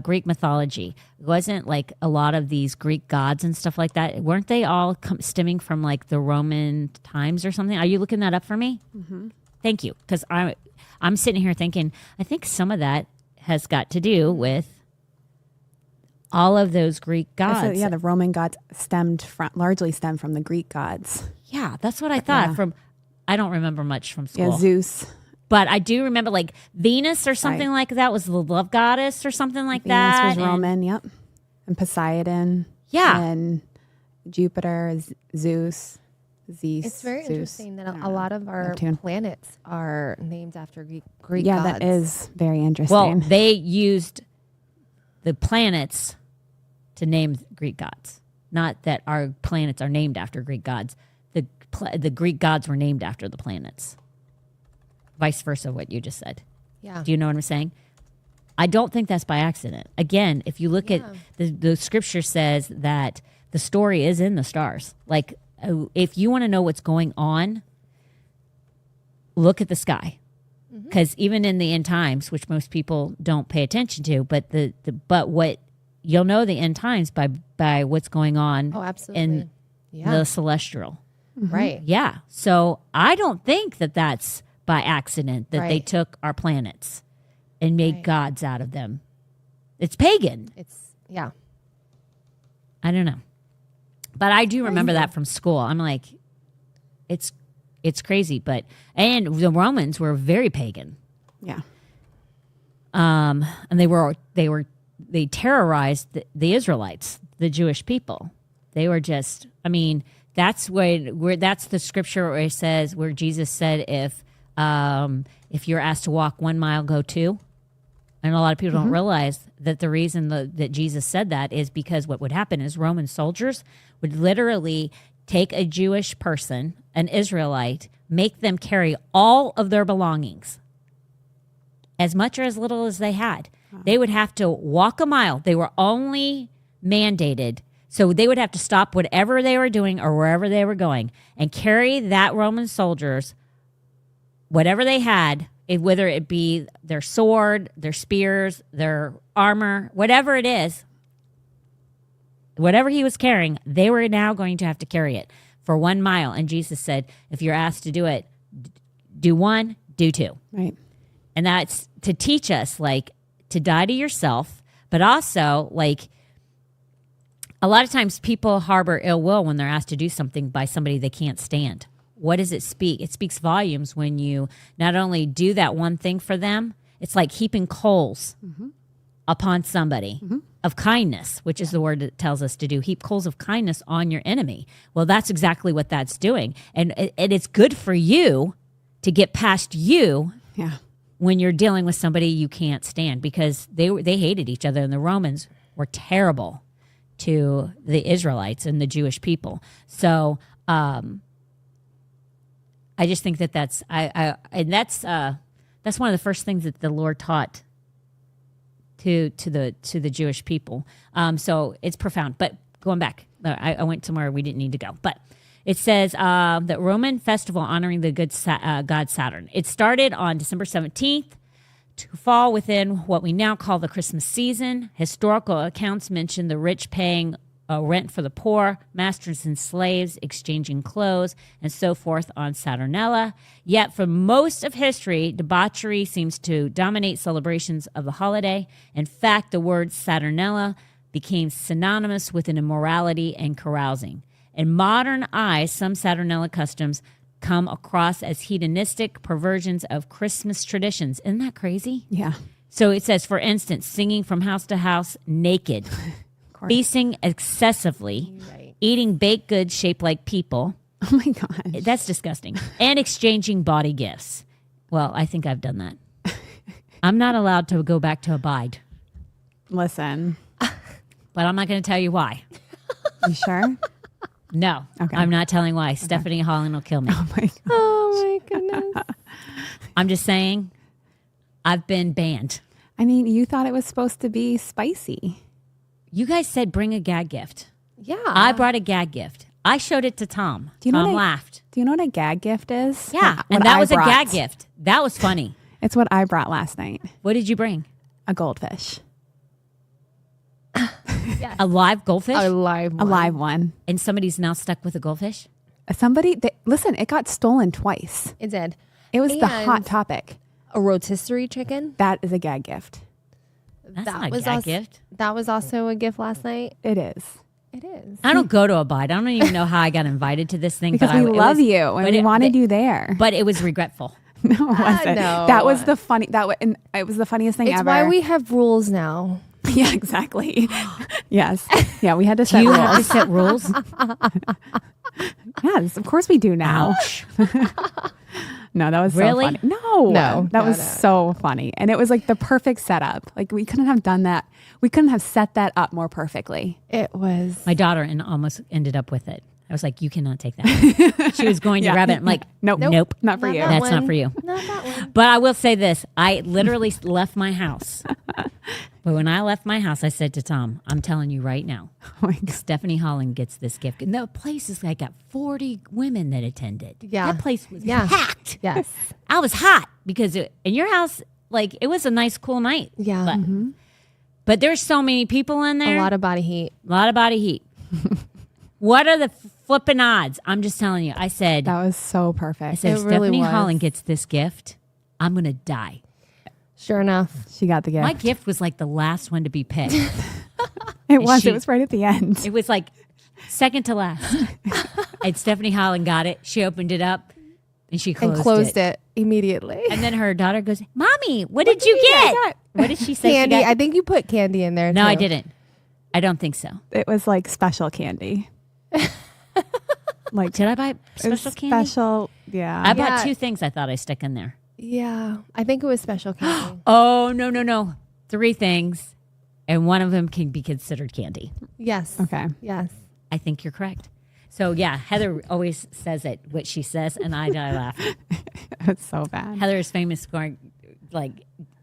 Greek mythology. It wasn't like a lot of these Greek gods and stuff like that. Weren't they all stemming from like the Roman times or something? Are you looking that up for me? Mm-hmm. Thank you. Because I'm sitting here thinking, I think some of that has got to do with all of those Greek gods. So, yeah, the Roman gods largely stemmed from the Greek gods. Yeah, that's what I thought. Yeah. I don't remember much from school. Yeah, Zeus. But I do remember like Venus or something like that was the love goddess or something like that. Venus was Roman, yep. And Poseidon. Yeah. And Jupiter, Zeus. It's very Zeus. interesting that a lot of our Neptune. planets are named after Greek Yeah, gods. that is very interesting. Well, they used the planets to name Greek gods. Not that our planets are named after Greek gods. The Greek gods were named after the planets. Vice versa, what you just said. Yeah. Do you know what I'm saying? I don't think that's by accident. Again, if you look at the scripture says that the story is in the stars. Like, if you want to know what's going on, look at the sky. Because even in the end times, which most people don't pay attention to, but what you'll know the end times by what's going on Oh, absolutely. in the celestial. Right. Yeah. So I don't think that that's by accident that they Right. took our planets and made gods out of them. It's pagan. Yeah. I don't know. But I do remember that from school. I'm like, it's crazy. And the Romans were very pagan. yeah. And they terrorized the Israelites, the Jewish people. They were just, I mean, that's that's the scripture where it says, where Jesus said, if you're asked to walk 1 mile, go 2. And a lot of people don't realize that the reason that Jesus said that is because what would happen is Roman soldiers would literally take a Jewish person, an Israelite, make them carry all of their belongings, as much or as little as they had. They would have to walk a mile. They were only mandated. So they would have to stop whatever they were doing or wherever they were going and carry that Roman soldiers, whatever they had, whether it be their sword, their spears, their armor, whatever it is, whatever he was carrying, they were now going to have to carry it for 1 mile. And Jesus said, if you're asked to do it, do 1, do 2. Right. And that's to teach us, like, to die to yourself, but also, like, a lot of times people harbor ill will when they're asked to do something by somebody they can't stand. What does it speak? It speaks volumes when you not only do that one thing for them, it's like heaping coals upon somebody of kindness, which is the word that tells us to do. Heap coals of kindness on your enemy. Well, that's exactly what that's doing. And it's good for you to get past you Yeah. when you're dealing with somebody you can't stand, because they hated each other, and the Romans were terrible to the Israelites and the Jewish people. So I just think that's one of the first things that the Lord taught to the Jewish people. So it's profound. But going back, I went somewhere we didn't need to go. But it says that Roman festival honoring the good god Saturn. It started on December 17th to fall within what we now call the Christmas season. Historical accounts mention the rich paying rent for the poor, masters and slaves exchanging clothes, and so forth on Saturnella. Yet for most of history, debauchery seems to dominate celebrations of the holiday. In fact, the word Saturnella became synonymous with an immorality and carousing. In modern eyes, some Saturnella customs come across as hedonistic perversions of Christmas traditions. Isn't that crazy? Yeah. So it says, for instance, singing from house to house naked, feasting excessively, eating baked goods shaped like people. Oh my gosh. That's disgusting. And exchanging body gifts. Well, I think I've done that. I'm not allowed to go back to Abide, Listen. but I'm not going to tell you why. You sure? No, Okay. I'm not telling why. Stephanie Holland will kill me. Oh my god. Oh my goodness. I'm just saying, I've been banned. I mean, you thought it was supposed to be spicy. You guys said bring a gag gift. Yeah. I brought a gag gift. I showed it to Tom. Do you know Tom what laughed. Do you know what a gag gift is? Yeah, What and that I was brought. a gag gift. That was funny. It's what I brought last night. What did you bring? A goldfish. A live goldfish? a live one. A live one. And somebody's now stuck with a goldfish? Listen, it got stolen twice. It did. It was the And hot topic. A rotisserie chicken. That is a gag gift. That's That not a was gag also- gift. That was also a gift last night. It is. It is. I don't go to Abide. I don't even know how I got invited to this thing. Because but we it love was- you and but we it- wanted you there. But it was regretful. No, it wasn't. no. That was the funny. And it was the funniest thing It's ever. why we have rules now. Yeah, exactly. Yes. Yeah, we had to Do set you have to rules. set rules? Yes, of course we do now. Ouch. No, that was Really? so funny. No, No, that no, was no. so funny, and it was like the perfect setup. Like we couldn't have done that. We couldn't have set that up more perfectly. It was. My daughter almost ended up with it. I was like, you cannot take that. She was going to Yeah. grab it. I'm like, Nope. nope. Not for Not you. that That's one. not for you. Not that one. But I will say this. I literally left my house. But when I left my house, I said to Tom, I'm telling you right now, Oh my God. Stephanie Holland gets this gift. And the place is like got 40 women that attended. Yeah. That place was Yeah. packed. Yes. I was hot because in your house, like it was a nice, cool night. Yeah. But there's so many people in there. A lot of body heat. A lot of body heat. What are the flipping odds? I'm just telling you. I said, That was so perfect. I said, It if really Stephanie was. Holland gets this gift, I'm going to die. Sure enough. She got the gift. My gift was like the last one to be picked. It was. she- It was right at the end. It was like second to last. And Stephanie Holland got it. She opened it up and she closed, it immediately. And then her daughter goes, Mommy, what did you get? What did she say? she Candy. got? I think you put candy in there. No, too. I didn't. I don't think so. It was like special candy. Like Did I buy it was special candy? Special. Yeah. I bought Yeah. 2 things I thought I stuck in there. Yeah. I think it was special candy. Oh, no. 3 things. And one of them can be considered candy. Yes. Okay. Yes. I think you're correct. So, yeah, Heather always says it, what she says, and I laugh. It's so bad. Heather is famous for like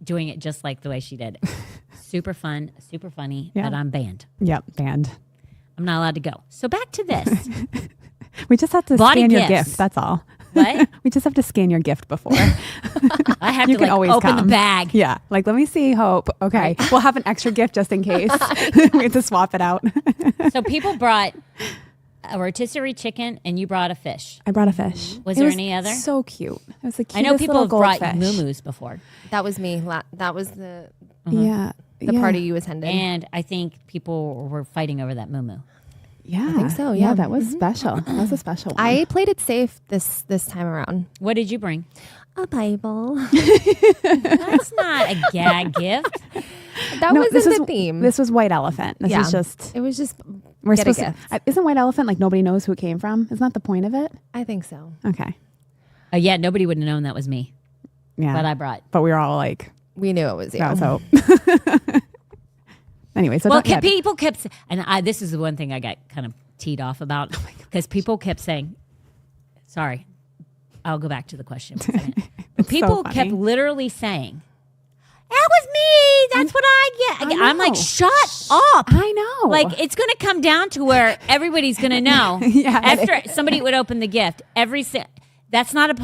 doing it just like the way she did. Super fun, super funny, Yeah. but I'm banned. Yep. Banned. I'm not allowed to go. So back to this. We just have to Body scan your gifts. gift. That's all. What? We just have to scan your gift before. I have You to can like always open come. the bag. Yeah. Like, let me see, Hope. Okay. We'll have an extra gift just in case. We have to swap it out. So people brought a rotisserie chicken and you brought a fish. I brought a fish. Was It there any other? So cute. It was the cutest I know people have little brought goldfish. moo-moos before. That was me. That was the Yeah. yeah. party you attended. And I think people were fighting over that moo-moo. Yeah. think so, yeah. that was special. That was a special one. I played it safe this time around. What did you bring? A Bible. That's not a gag gift. That No, was this in was- the theme. This was White Elephant. This yeah. is just It was just. we're Get a supposed gift. to. Isn't White Elephant like nobody knows who it came from? Isn't that the point of it? I think so. Okay. Yeah, nobody would have known that was me. Yeah. But I brought. But we were all like, We knew it was you. that was Hope. Anyway, so Well, don't, yeah, people kept, and this is the one thing I got kind of teed off about because people kept saying, sorry, I'll go back to the question for a second. But so people funny. kept literally saying, that was me. That's what I get. I I'm like, know. shut up. I know. Like, it's going to come down to where everybody's going to know. Yeah. After somebody would open the gift, that's not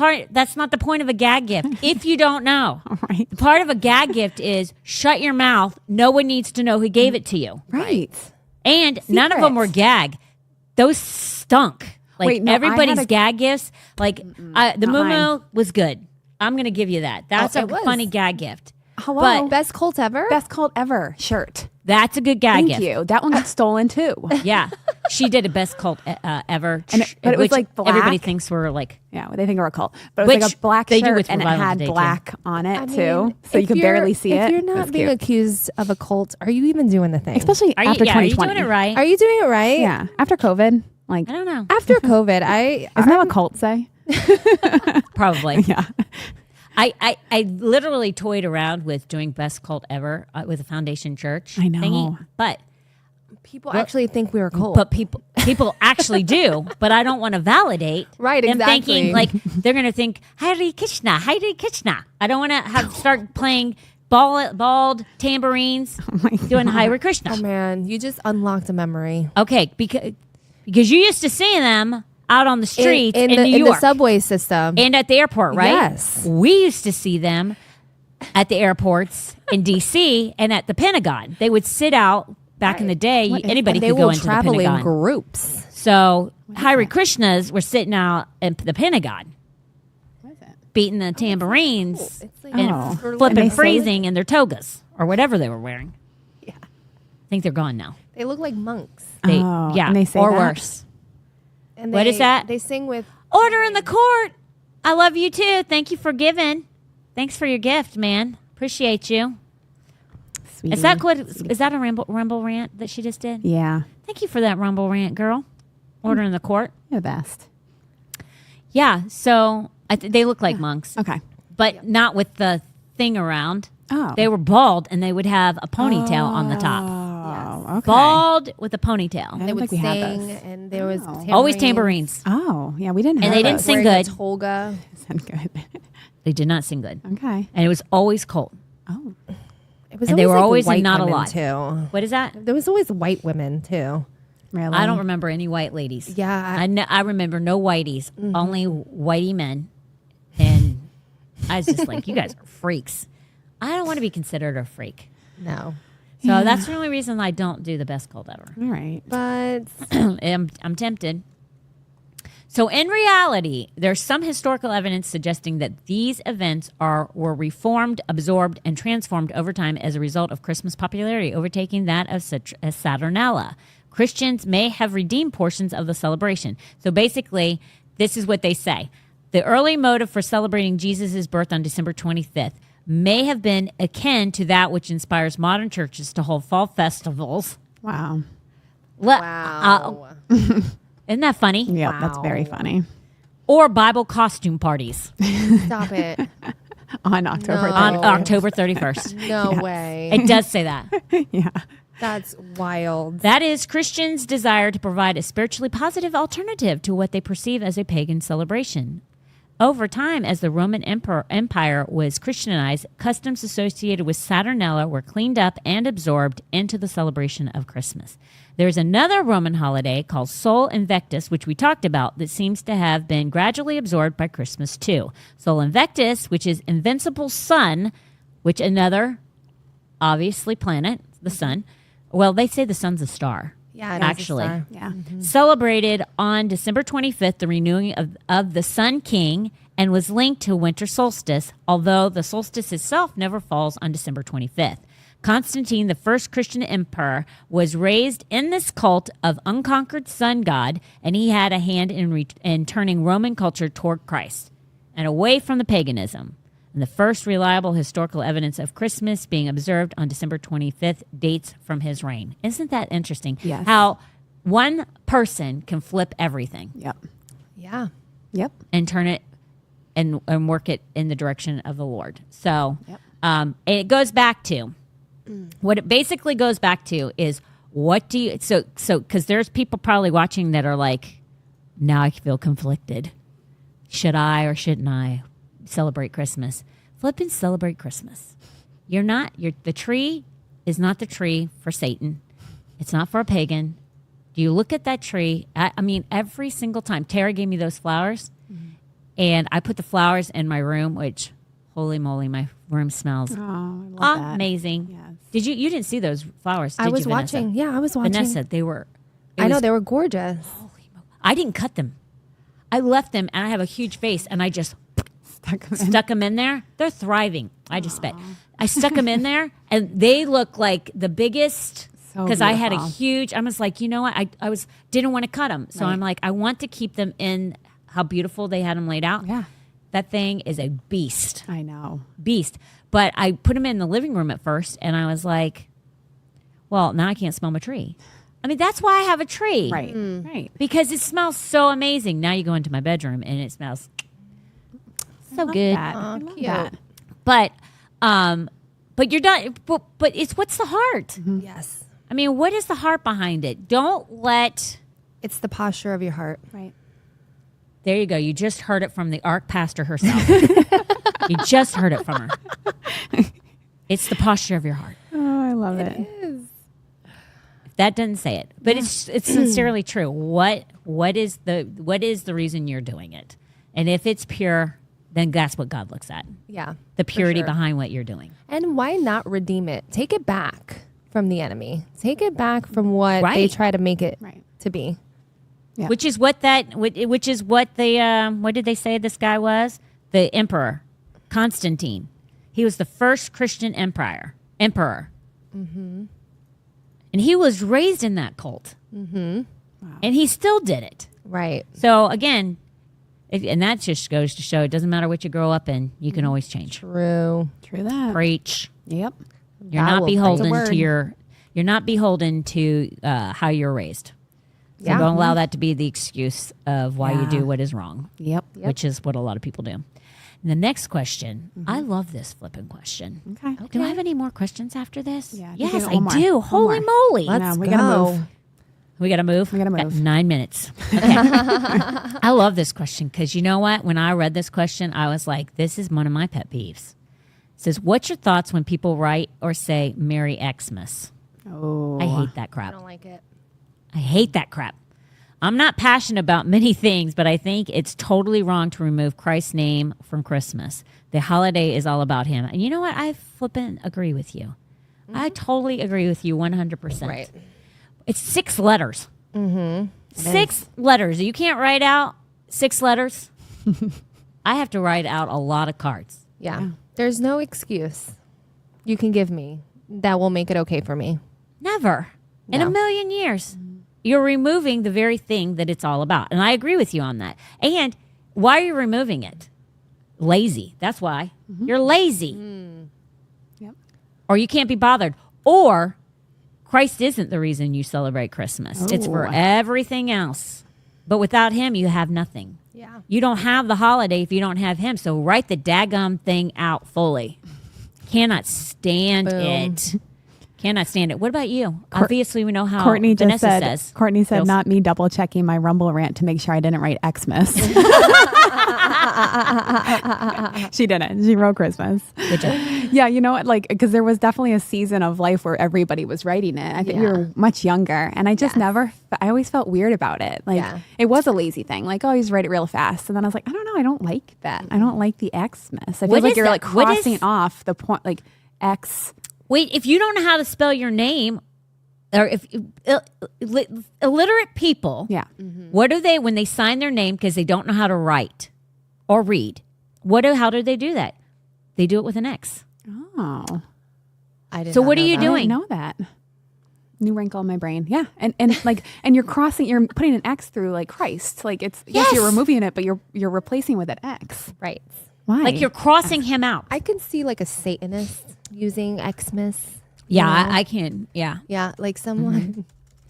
the point of a gag gift. If you don't know. right. The part of a gag gift is shut your mouth. No one needs to know who gave it to you. Right. And none of them were gag. Those stunk. Like Wait, no, I everybody's had a- gag gifts. Like the not moo mine. was good. I'm going to give you that. That's a it was. funny gag gift. Hello. But Best Colt ever. Best Colt ever shirt. that's a good gag Thank gift. you. That one got stolen too. Yeah. She did a best cult ever, but it was which like black. everybody thinks we're like. Yeah, they think we're a cult. But it was like Which a black they do shirt with and it Revival had Today, too. black on it I mean, too. So you if could you're- barely see it. If you're It was not being cute. accused of a cult, are you even doing the thing? Especially Are you, after yeah, are you 2020. doing it right? Are you doing it right? Yeah, after COVID. Like, I don't know. After COVID, isn't that what cults say? Probably. Yeah. I literally toyed around with doing best cult ever with a foundation church. I know. Thingy, but people actually think we were cold. But people actually do, but I don't want to validate. Right, them exactly. thinking like they're going to think Hare Krishna, Hare Krishna. I don't want to start playing bald tambourines doing Hare Krishna. oh man, you just unlocked a memory. Okay, because you used to see them out on the streets in New in York the subway system. and at the airport, right? Yes. We used to see them at the airports in D.C. and at the Pentagon. They would sit out back in the day. Anybody they could go will into the travel in Pentagon. groups. So Hare Krishnas were sitting out in the Pentagon, What is it? beating the tambourines It's like and Oh. for- flipping, And they say- freezing in their togas or whatever they were wearing. Yeah. I think they're gone now. They look like monks. Oh, yeah, and they say or that? worse. And What is that? They sing with Order in the court. I love you too. Thank you for giving. Thanks for your gift, man. Appreciate you. Sweetie. Is that a rumble rant that she just did? Yeah. Thank you for that rumble rant, girl. Order in the court. You're the best. Yeah. So they look like monks, Okay. but not with the thing around. Oh. They were bald and they would have a ponytail on the top. Oh, okay. Bald with a ponytail. I they don't would think we had sing, those. and there was Always tambourines. Oh, yeah, we didn't have And they didn't those. sing wearing good. a toga. Sound good. They did not sing good. Okay. And it was always cold. Oh. It was And they were like always in white not a women, lot. too. What is that? There was always white women too. Really? I don't remember any white ladies. Yeah. I remember no whiteys, only whitey men. And I was just like, you guys are freaks. I don't want to be considered a freak. No. So that's the only reason I don't do the best cold ever. All right. But I'm tempted. So in reality, there's some historical evidence suggesting that these events were reformed, absorbed, and transformed over time as a result of Christmas popularity, overtaking that of Saturnalia. Christians may have redeemed portions of the celebration. So basically, this is what they say. The early motive for celebrating Jesus' birth on December 25th may have been akin to that which inspires modern churches to hold fall festivals. Wow. wow. Isn't that funny? Yeah, that's very Wow. funny. Or Bible costume parties Stop it. On October No. on 30th. October 31st. No Yes. way. It does say that. Yeah. That's wild. That is Christians' desire to provide a spiritually positive alternative to what they perceive as a pagan celebration. Over time, as the Roman Empire was Christianized, customs associated with Saturnalia were cleaned up and absorbed into the celebration of Christmas. There's another Roman holiday called Sol Invictus, which we talked about, that seems to have been gradually absorbed by Christmas too. Sol Invictus, which is invincible sun, which another, obviously, planet, the sun. Well, they say the sun's a star. Yeah, it is a actually. star. Yeah. Celebrated on December 25th, the renewing of the Sun King, and was linked to winter solstice, although the solstice itself never falls on December 25th. Constantine, the first Christian emperor, was raised in this cult of unconquered sun god, and he had a hand in turning Roman culture toward Christ and away from the paganism. And the first reliable historical evidence of Christmas being observed on December 25th dates from his reign. Isn't that interesting? Yes. How one person can flip everything Yep. Yeah. Yep. and turn it and work it in the direction of the Lord. So it goes back to what it basically goes back to is what do you so because there's people probably watching that are like, now I feel conflicted. Should I or shouldn't I celebrate Christmas? Flip and celebrate Christmas. The tree is not the tree for Satan. It's not for a pagan. Do you look at that tree? I mean, every single time. Tara gave me those flowers, and I put the flowers in my room, which, holy moly, my room smells Oh, I love that. amazing. Yes. Did you didn't see those flowers, did I was you, Vanessa? watching. Yeah, I was watching. Vanessa, they were. I know they were gorgeous. I didn't cut them. I left them, and I have a huge vase, and I just stuck them in there. They're thriving. I just spit. I stuck them in there, and they look like the biggest So because I had beautiful. I was like, you know what? I didn't want to cut them. So Right. I'm like, I want to keep them in how beautiful they had them laid out. Yeah. That thing is a beast. I know. Beast. But I put them in the living room at first, and I was like, well, now I can't smell my tree. I mean, that's why I have a tree. Right. Right. Because it smells so amazing. Now you go into my bedroom, and it smells so good. I love cute. that. But you're not, but it's what's the heart? Yes. I mean, what is the heart behind it? Don't let, It's the posture of your heart. Right. there you go. You just heard it from the ARC pastor herself. You just heard it from her. It's the posture of your heart. Oh, I love it. That doesn't say it, but it's sincerely true. What is the reason you're doing it? And if it's pure, then that's what God looks at. Yeah. The purity sure. behind what you're doing. And why not redeem it? Take it back from the enemy. Take it back from what Right. they try to make it Right. to be. Yeah. Which is what which is what the what did they say this guy was? The emperor, Constantine. He was the first Christian emperor. Mm-hmm. And he was raised in that cult. Mm-hmm. Wow. And he still did it. Right. So again, and that just goes to show it doesn't matter what you grow up in, you can always change. True. True that. Preach. Yep. You're God not will beholden fight. to you're not beholden to how you're raised. So Yeah. don't allow that to be the excuse of why you Yeah. do what is wrong, Yep. which is what a lot of people do. And the next question, I love this flipping question. Okay. Do I have any more questions after this? Yeah, you Yes, do. I One more. do. One Holy more. moly. Let's we go. gotta move. We got to move? We gotta Got move. 9 minutes. Okay. I love this question because you know what? When I read this question, I was like, this is one of my pet peeves. It says, what's your thoughts when people write or say Merry Xmas? Oh. I hate that I crap. don't like it. I hate that crap. I'm not passionate about many things, but I think it's totally wrong to remove Christ's name from Christmas. The holiday is all about him. And you know what? I flippin' agree with you. I totally agree with you 100%. Right. It's 6 letters. Mm-hmm. 6 letters. You can't write out 6 letters. I have to write out a lot of cards. Yeah. There's no excuse you can give me that will make it okay for me. Never. In a No. million years. You're removing the very thing that it's all about. And I agree with you on that. And why are you removing it? Lazy. That's why. You're lazy. Yep. Or you can't be bothered. Or Christ isn't the reason you celebrate Christmas. It's for Oh. everything else. But without him, you have nothing. Yeah. You don't have the holiday if you don't have him. So write the daggum thing out fully. Cannot stand Boom. it. Cannot stand it. What about you? Obviously, we know how Courtney just Vanessa said. says. Courtney said, Feels- "Not me double checking my Rumble rant to make sure I didn't write Xmas." She didn't. She wrote Christmas. Good job. Yeah, you know what? Like, because there was definitely a season of life where everybody was writing it. I think we Yeah. were much younger, and I just Yes. never. I always felt weird about it. Like, Yeah. it was a lazy thing. Like, oh, you just write it real fast, and then I was like, I don't know. I don't like that. I don't like the Xmas. I feel What like is you're that? like What is- crossing off the point. Like X. Wait, if you don't know how to spell your name, or if illiterate people, Yeah. what do they when they sign their name because they don't know how to write or read? How do they do that? They do it with an X. Oh. I did So not what are know you that. doing? I didn't know that. New wrinkle in my brain. Yeah. And like, and you're putting an X through like Christ. Like it's, yes, Yes. you're removing it, but you're replacing with an X. Right. Why? Like you're crossing him out. I can see like a Satanist using Xmas. Yeah, you know? I can. Yeah, Yeah, like someone.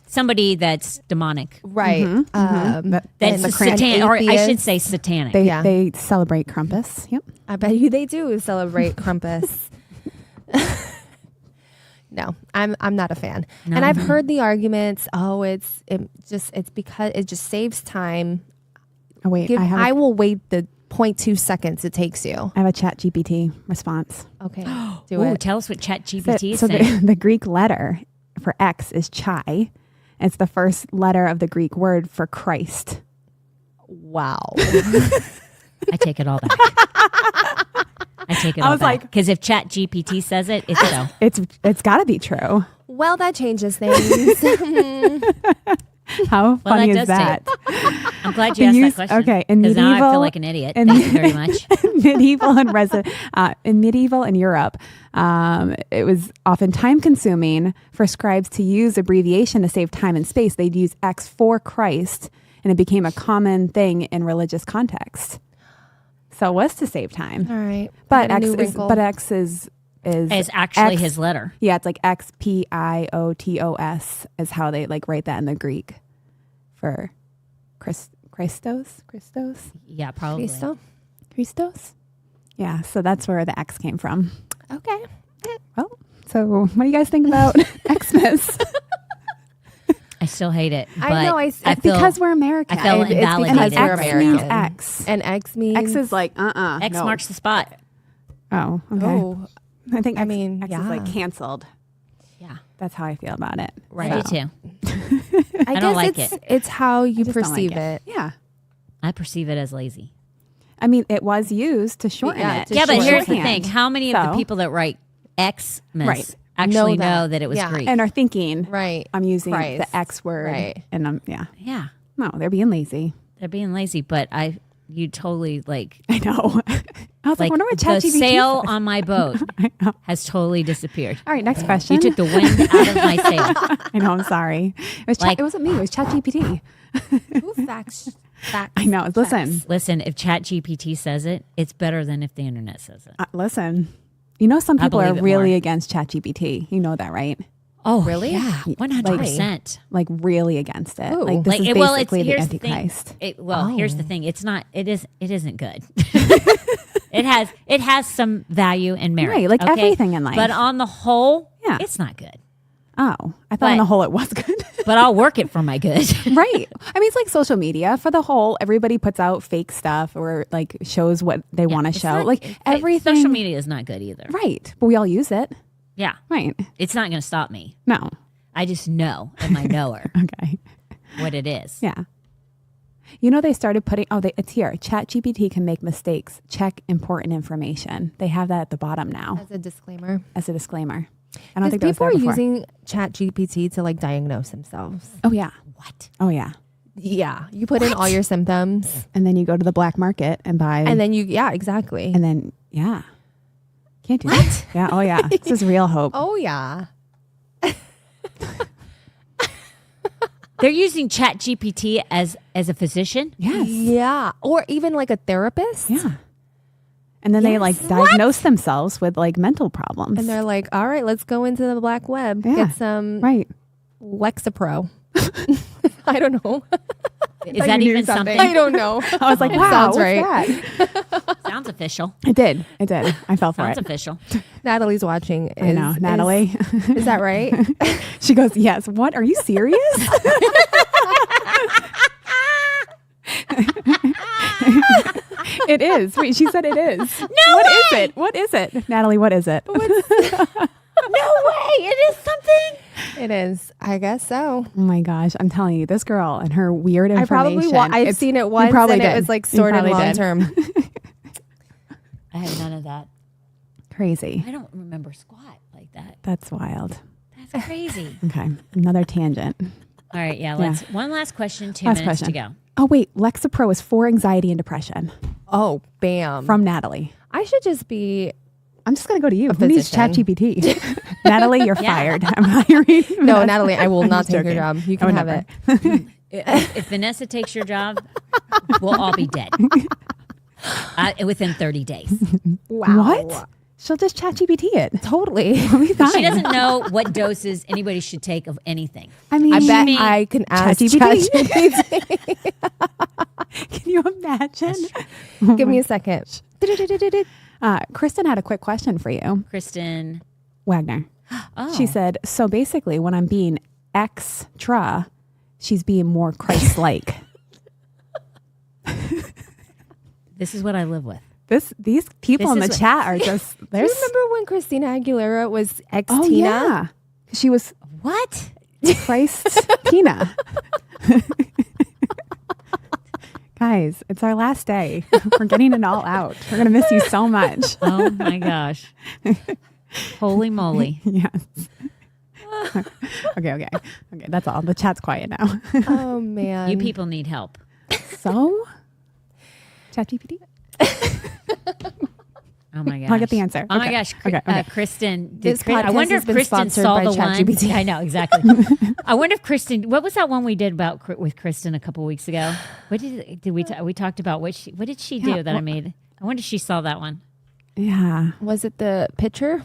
somebody that's demonic. Right. That- That's And satanic, or I should atheist. say satanic. they, Yeah. they celebrate Krampus. Yep. I bet you they do celebrate Krampus. No, I'm not a fan. No. And I've heard the arguments, it's because it just saves time. Oh wait, I I will wait the 0.2 seconds it takes you. have a Chat GPT response. Okay. Do Ooh, it. tell us what ChatGPT is So saying. the Greek letter for X is chi. It's the first letter of the Greek word for Christ. Wow. I take it all back. I take it I all was back. like- Because if ChatGPT says it, it's so. It's got to be true. Well, that changes things. How funny that is does that? I'm glad you asked that question. Okay, in because now I medieval- feel like an idiot. in- Thank you very much. In medieval and Europe, it was often time consuming for scribes to use abbreviation to save time and space. They'd use X for Christ, and it became a common thing in religious context. So it was to save time. All right. But I got a X new is wrinkle. but X is It's actually X- his letter. Yeah, it's like XPIOTOS is how they like write that in the Greek for Christos. Yeah, probably. Cristo? Christos. Yeah, so that's where the X came from. Okay. Well, so what do you guys think about Xmas? I still hate it. But I know, I feel, because we're American. I feel It's because invalidated. we're X American. means X. And X means X is like X no. marks the spot. Oh, okay. Oh, I think I X, mean, X is like canceled. Yeah, That's how I feel about it. right. I do too. I don't guess like it's how you just don't like perceive it. it. Yeah. I perceive it as lazy. I mean, it was used to shorten Yeah, it. to Yeah, but here's the Shorthand. thing: how many of the So- people that write Xmas Right. actually Know know that. that it was Yeah. Greek? And are thinking, Right. I'm using Christ. the X word. Right. And yeah. Yeah, No, they're being lazy. they're being lazy. But you totally like I know. I was like, like wonder what the ChatGPT sail says. on my boat has totally disappeared. All right, next question. You took the wind out of my sail. I know, I'm sorry. It wasn't me, it was ChatGPT. Who facts? I know. Listen, Listen, if ChatGPT says it, it's better than if the internet says it. listen. You know, some I people are believe it really more. against ChatGPT. You know that, right? Oh, Really? Yeah, 100%. Like really against it. Ooh. Like this is well, basically the here's the thing. Antichrist. Here's the thing. It's not. It isn't good. It has some value and merit. Right, like okay? everything in life. But on the whole, Yeah. it's not good. Oh, I thought on But- the whole it was good. But I'll work it for my good. Right. I mean, it's like social media for the whole. Everybody puts out fake stuff or like shows what they want to It's show. not- Like everything. Social media is not good either. Right. But we all use it. Yeah, Right. it's not going to stop me. No. I just know in my knower Okay. what it is. Yeah. You know, they started putting, it's here. ChatGPT can make mistakes. Check important information. They have that at the bottom now As a disclaimer. as a disclaimer. I don't Because think that was people there are before. using ChatGPT to like diagnose themselves. Oh, yeah. What? Oh, yeah. Yeah. You put in all your symptoms And then you go to the black market and buy. and then exactly. And then, yeah. Can't do that. Yeah. Oh, yeah. This is real hope. Oh, yeah. They're using ChatGPT as a physician. Yes. Yeah. Or even like a therapist. Yeah. And then they like Yes. diagnose themselves with like mental problems. And they're like, all right, let's go into the black web. Yeah. Get some right. Lexapro. I don't know. Is that even something? I don't know. I was like, wow, Sounds what's right. that? Sounds official. It did. I fell for Sounds it. official. Natalie's watching. I know. Natalie. Is that right? She goes, yes. What? Are you serious? It is. Wait, she said it is. No What is it? What is it? Natalie, what is it? No way! It is something. It is. I guess so. Oh my gosh. I'm telling you, this girl and her weird I information. probably I've seen it once probably and did. it was like You sorted probably long did. term. I have none of that. Crazy. I don't remember squat like that. That's wild. That's crazy. Okay. Another tangent. All right, yeah. Let's one last question. 2 Last minutes question. to go. Oh, wait. Lexapro is for anxiety and depression Oh, bam. from Natalie. I should just be I'm just going to go to you. A Who needs physician. ChatGPT? Natalie, you're Yeah. fired. I'm hiring. no, Natalie. I will I'm not just take your joking. job. You I can would have never. it. If Vanessa takes your job, we'll all be dead within 30 days. Wow. What? She'll just ChatGPT it. Totally. It'll be fine. She doesn't know what doses anybody should take of anything. I mean, I bet mean, I can ask ChatGPT. ChatGPT. Can you imagine? Give me a second. Kristen had a quick question for you, Kristen. Wagner. Oh. She said, so basically when I'm being extra, she's being more Christ-like. This is what I live with. These people This in the is what- chat are just, Do they're you remember when Christina Aguilera was ex oh Tina? yeah. She was What? Christ Tina. Guys, it's our last day. We're getting it all out. We're going to miss you so much. Oh my gosh. Holy moly. Yes. Okay. That's all. The chat's quiet now. Oh man. You people need help. So, ChatGPT. Oh my gosh. I'll get the answer. Oh my Okay. gosh. Okay. Kristen. This I podcast wonder has if been Kristen sponsored saw by the one. ChatGPT. I know, exactly. I wonder if Kristen, what was that one we did with Kristen a couple weeks ago? What did we talked about? What did she do that I made? I wonder if she saw that one. Yeah. Was it the picture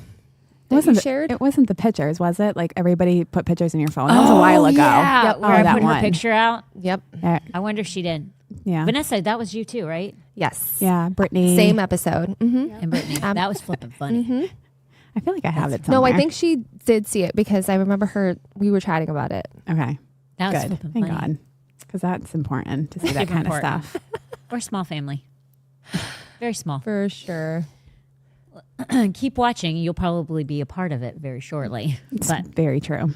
It wasn't shared? It wasn't the pictures, was it? Like everybody put pictures in your phone. That was a while ago. Yeah, Yep. where Oh, I that put one. her picture out. Yep. I wonder if she did. Yeah. Vanessa, that was you too, right? Yes. Yeah. Brittany. Same episode. Mm-hmm. And Brittany. That was flipping funny. Mm-hmm. I feel like I have it somewhere. No, I think she did see it because I remember we were chatting about it. Okay. That was Good. flipping Thank funny. God. Because that's important to see that Super kind important. of stuff. We're a small family. Very small. For sure. Keep watching. You'll probably be a part of it very shortly. It's But very true.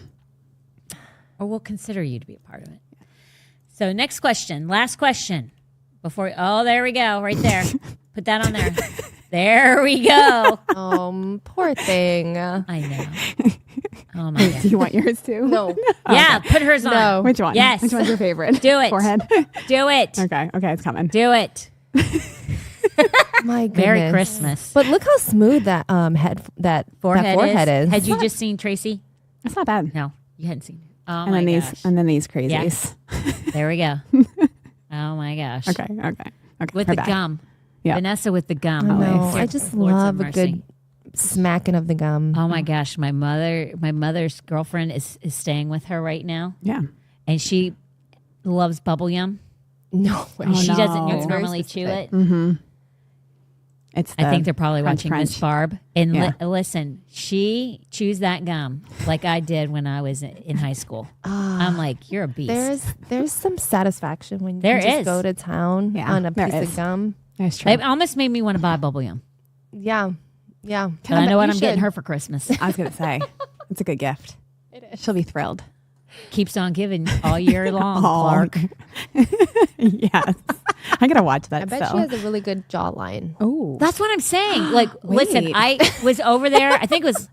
or we'll consider you to be a part of it. So next question, last question. There we go, right there. Put that on there. There we go. Poor thing. I know. Oh my Do god. you want yours too? No. Yeah, put hers on. No. Which one? Yes. Which one's your favorite? Do it. Forehead. Do it. Okay. It's coming. Do it. My goodness. Merry Christmas. But look how smooth that forehead is. Had you just seen Tracy? That's not bad. No, you hadn't seen it. Oh And my then gosh. these crazies. There we go. Oh my gosh. Okay. With Her the back. gum. Yeah. Vanessa with the gum. I know. Always. I just Lord have love a mercy. good smacking of the gum. Oh my gosh, my mother's girlfriend is staying with her right now, Yeah. and she loves bubble yum. No way. Oh, She no. doesn't It's very normally chew specific. it. Mm-hmm. It's. I think they're probably crunch, watching Miss crunch. Barb. And Yeah. listen, she chews that gum like I did when I was in high school. I'm like, you're a beast. There's some satisfaction when There you just is. go to town Yeah, on a there piece is. of gum. That's true. It almost made me want to buy bubble yum. Yeah. Yeah. But I know what You I'm getting should. her for Christmas. I was gonna say it's a good gift. It is. She'll be thrilled. Keeps on giving all year long, Oh. Clark. Yes. I gotta watch that. I bet she has a really good jawline. Oh. That's what I'm saying. Like, listen, Wait. I was over there. I think it was,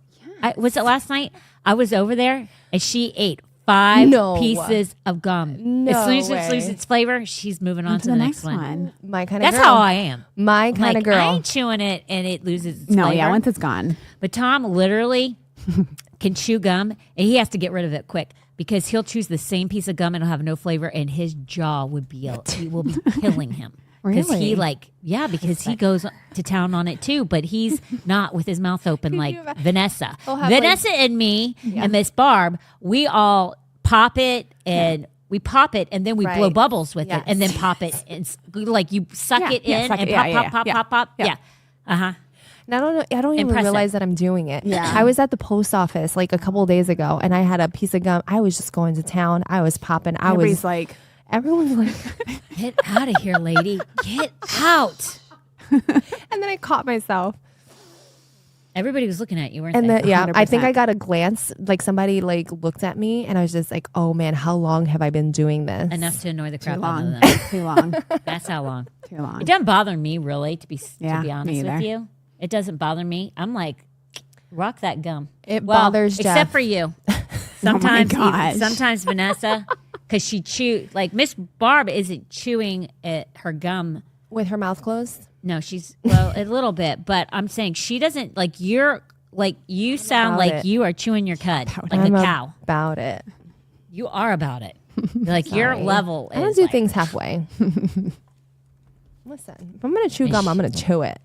was it last night? I was over there and she ate 5 No. pieces of gum. No as soon as it way. loses its flavor, she's moving on to the next one. My kind of That's girl. how I am. My kind Like, of girl. I ain't chewing it and it loses its No, flavor. yeah, once it's gone. But Tom literally can chew gum and he has to get rid of it quick because he'll choose the same piece of gum and it'll have no flavor and his jaw would be he will be killing him. Because he Really? because he goes to town on it too, but he's not with his mouth open like Vanessa. He'll have, Vanessa and me and Miss Barb, we all pop it and we pop it and then we blow Right. bubbles with Yes. it and then pop it and like you suck Yeah, it yeah, in suck and it. pop, Yeah, pop, yeah, pop, yeah. pop, pop. Yeah. Yeah. Uh-huh. And I don't even Impressive. realize that I'm doing it. Yeah. I was at the post office like a couple of days ago and I had a piece of gum. I was just going to town. I was popping. Everybody's like, Everyone's like, Get out of here, lady. Get out. and then I caught myself. Everybody was looking at you, weren't And they? then, yeah, I think 100%. I got a glance, like somebody like looked at me and I was just like, oh man, how long have I been doing this? Enough to annoy the too crap out of long. them. Too long. That's how long. Too long. It doesn't bother me really, to be Yeah, me honest with either. you. It doesn't bother me. I'm like, rock that gum. It Well, bothers except Jeff. for you. Sometimes, gosh. sometimes Vanessa, because she like Miss Barb isn't chewing her gum. With her mouth closed. No, she's a little bit, but I'm saying she doesn't like. You sound about like it. you are chewing your cud like I'm a cow. about it. You are about it. Like your Sorry. level. I don't is do like- things halfway. Listen, if I'm gonna chew gum, I'm gonna chew it.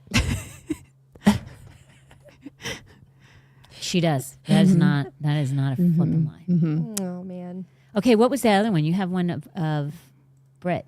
She does. That is not. That is not a flipping lie. Oh man. Okay, what was the other one? You have one of Brit.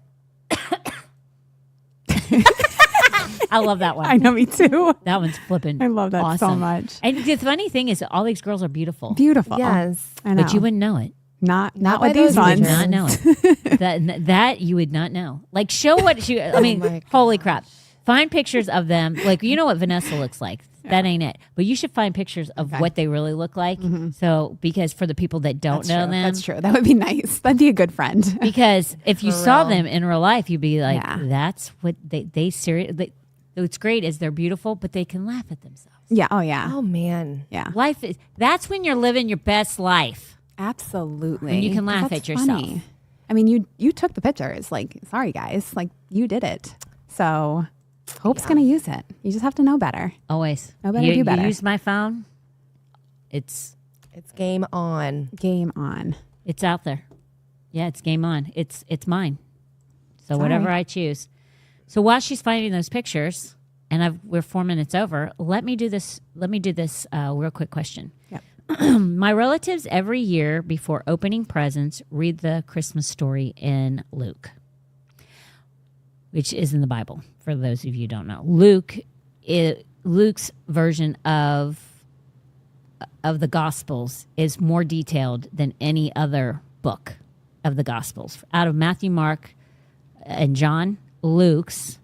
I love that one. I know, me too. That one's flipping. I love that so awesome. much. And the funny thing is, all these girls are beautiful, Beautiful. Yes. I know. but you wouldn't know it. not Not with by these those ones. You would not know it. that you would not know. Like, show what she. I mean, my holy crap! Find pictures of them. Like, you know what Vanessa looks like. That ain't it. But you should find pictures of what they really look like. So, because for the people that don't That's know true. them, That's true. That would be nice. That'd be a good friend. because if you For saw real. them in real life, you'd be like, Yeah. "That's what they serious." What's great is they're beautiful, but they can laugh at themselves. Yeah. Oh, yeah. Oh man. Yeah. That's when you're living your best life. Absolutely. And you can laugh That's at yourself. funny. I mean, you took the pictures. Like, sorry, guys. Like, you did it. So Hope's going to use it. You just have to know better. Always. Know better, do better. You use my phone. It's game on. Game on. It's out there. Yeah, it's game on. It's mine. So whatever I choose. So while she's finding those pictures, and we're 4 minutes over, let me do this real quick question. Yep. My relatives every year before opening presents read the Christmas story in Luke, which is in the Bible, for those of you who don't know. Luke's version of the Gospels is more detailed than any other book of the Gospels. Out of Matthew, Mark, and John, Luke's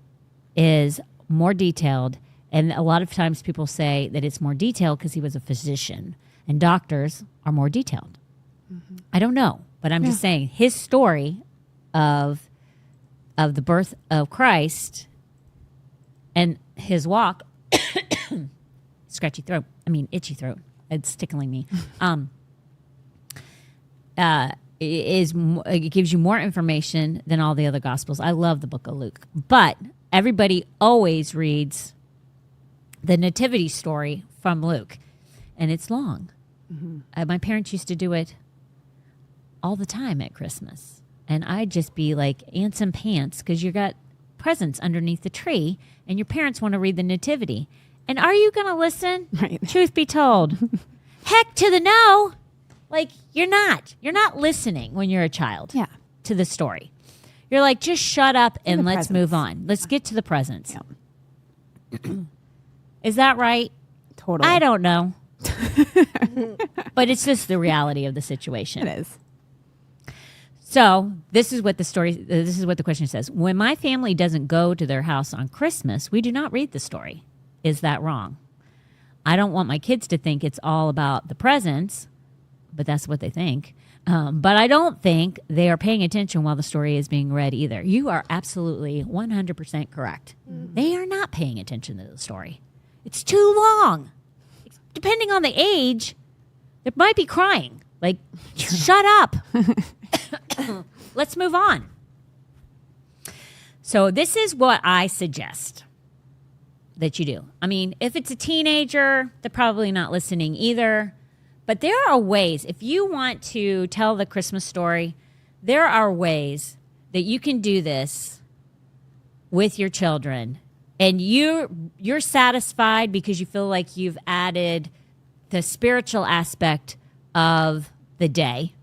is more detailed. And a lot of times people say that it's more detailed because he was a physician, and doctors are more detailed. Mm-hmm. I don't know, but I'm just saying his story of the birth of Christ and his walk, itchy throat. It's tickling me. It gives you more information than all the other Gospels. I love the book of Luke, but everybody always reads the nativity story from Luke, and it's long. Mm-hmm. My parents used to do it all the time at Christmas, and I'd just be like ants and pants because you got presents underneath the tree, and your parents want to read the nativity. And are you going to listen? Right. Truth be told, heck to the no. Like, you're not listening when you're a child to the story. You're like, just shut up and let's move on. Let's get to the presents. Yep. Is that right? Totally. I don't know. But it's just the reality of the situation. It is. So this is what the question says. When my family doesn't go to their house on Christmas, we do not read the story. Is that wrong? I don't want my kids to think it's all about the presents, but that's what they think. But I don't think they are paying attention while the story is being read either. You are absolutely 100% correct. Mm-hmm. They are not paying attention to the story. It's too long. Depending on the age, they might be crying. Like, shut up. Let's move on. So this is what I suggest that you do. I mean, if it's a teenager, they're probably not listening either. But there are ways, if you want to tell the Christmas story, there are ways that you can do this with your children. And you're satisfied because you feel like you've added the spiritual aspect of the day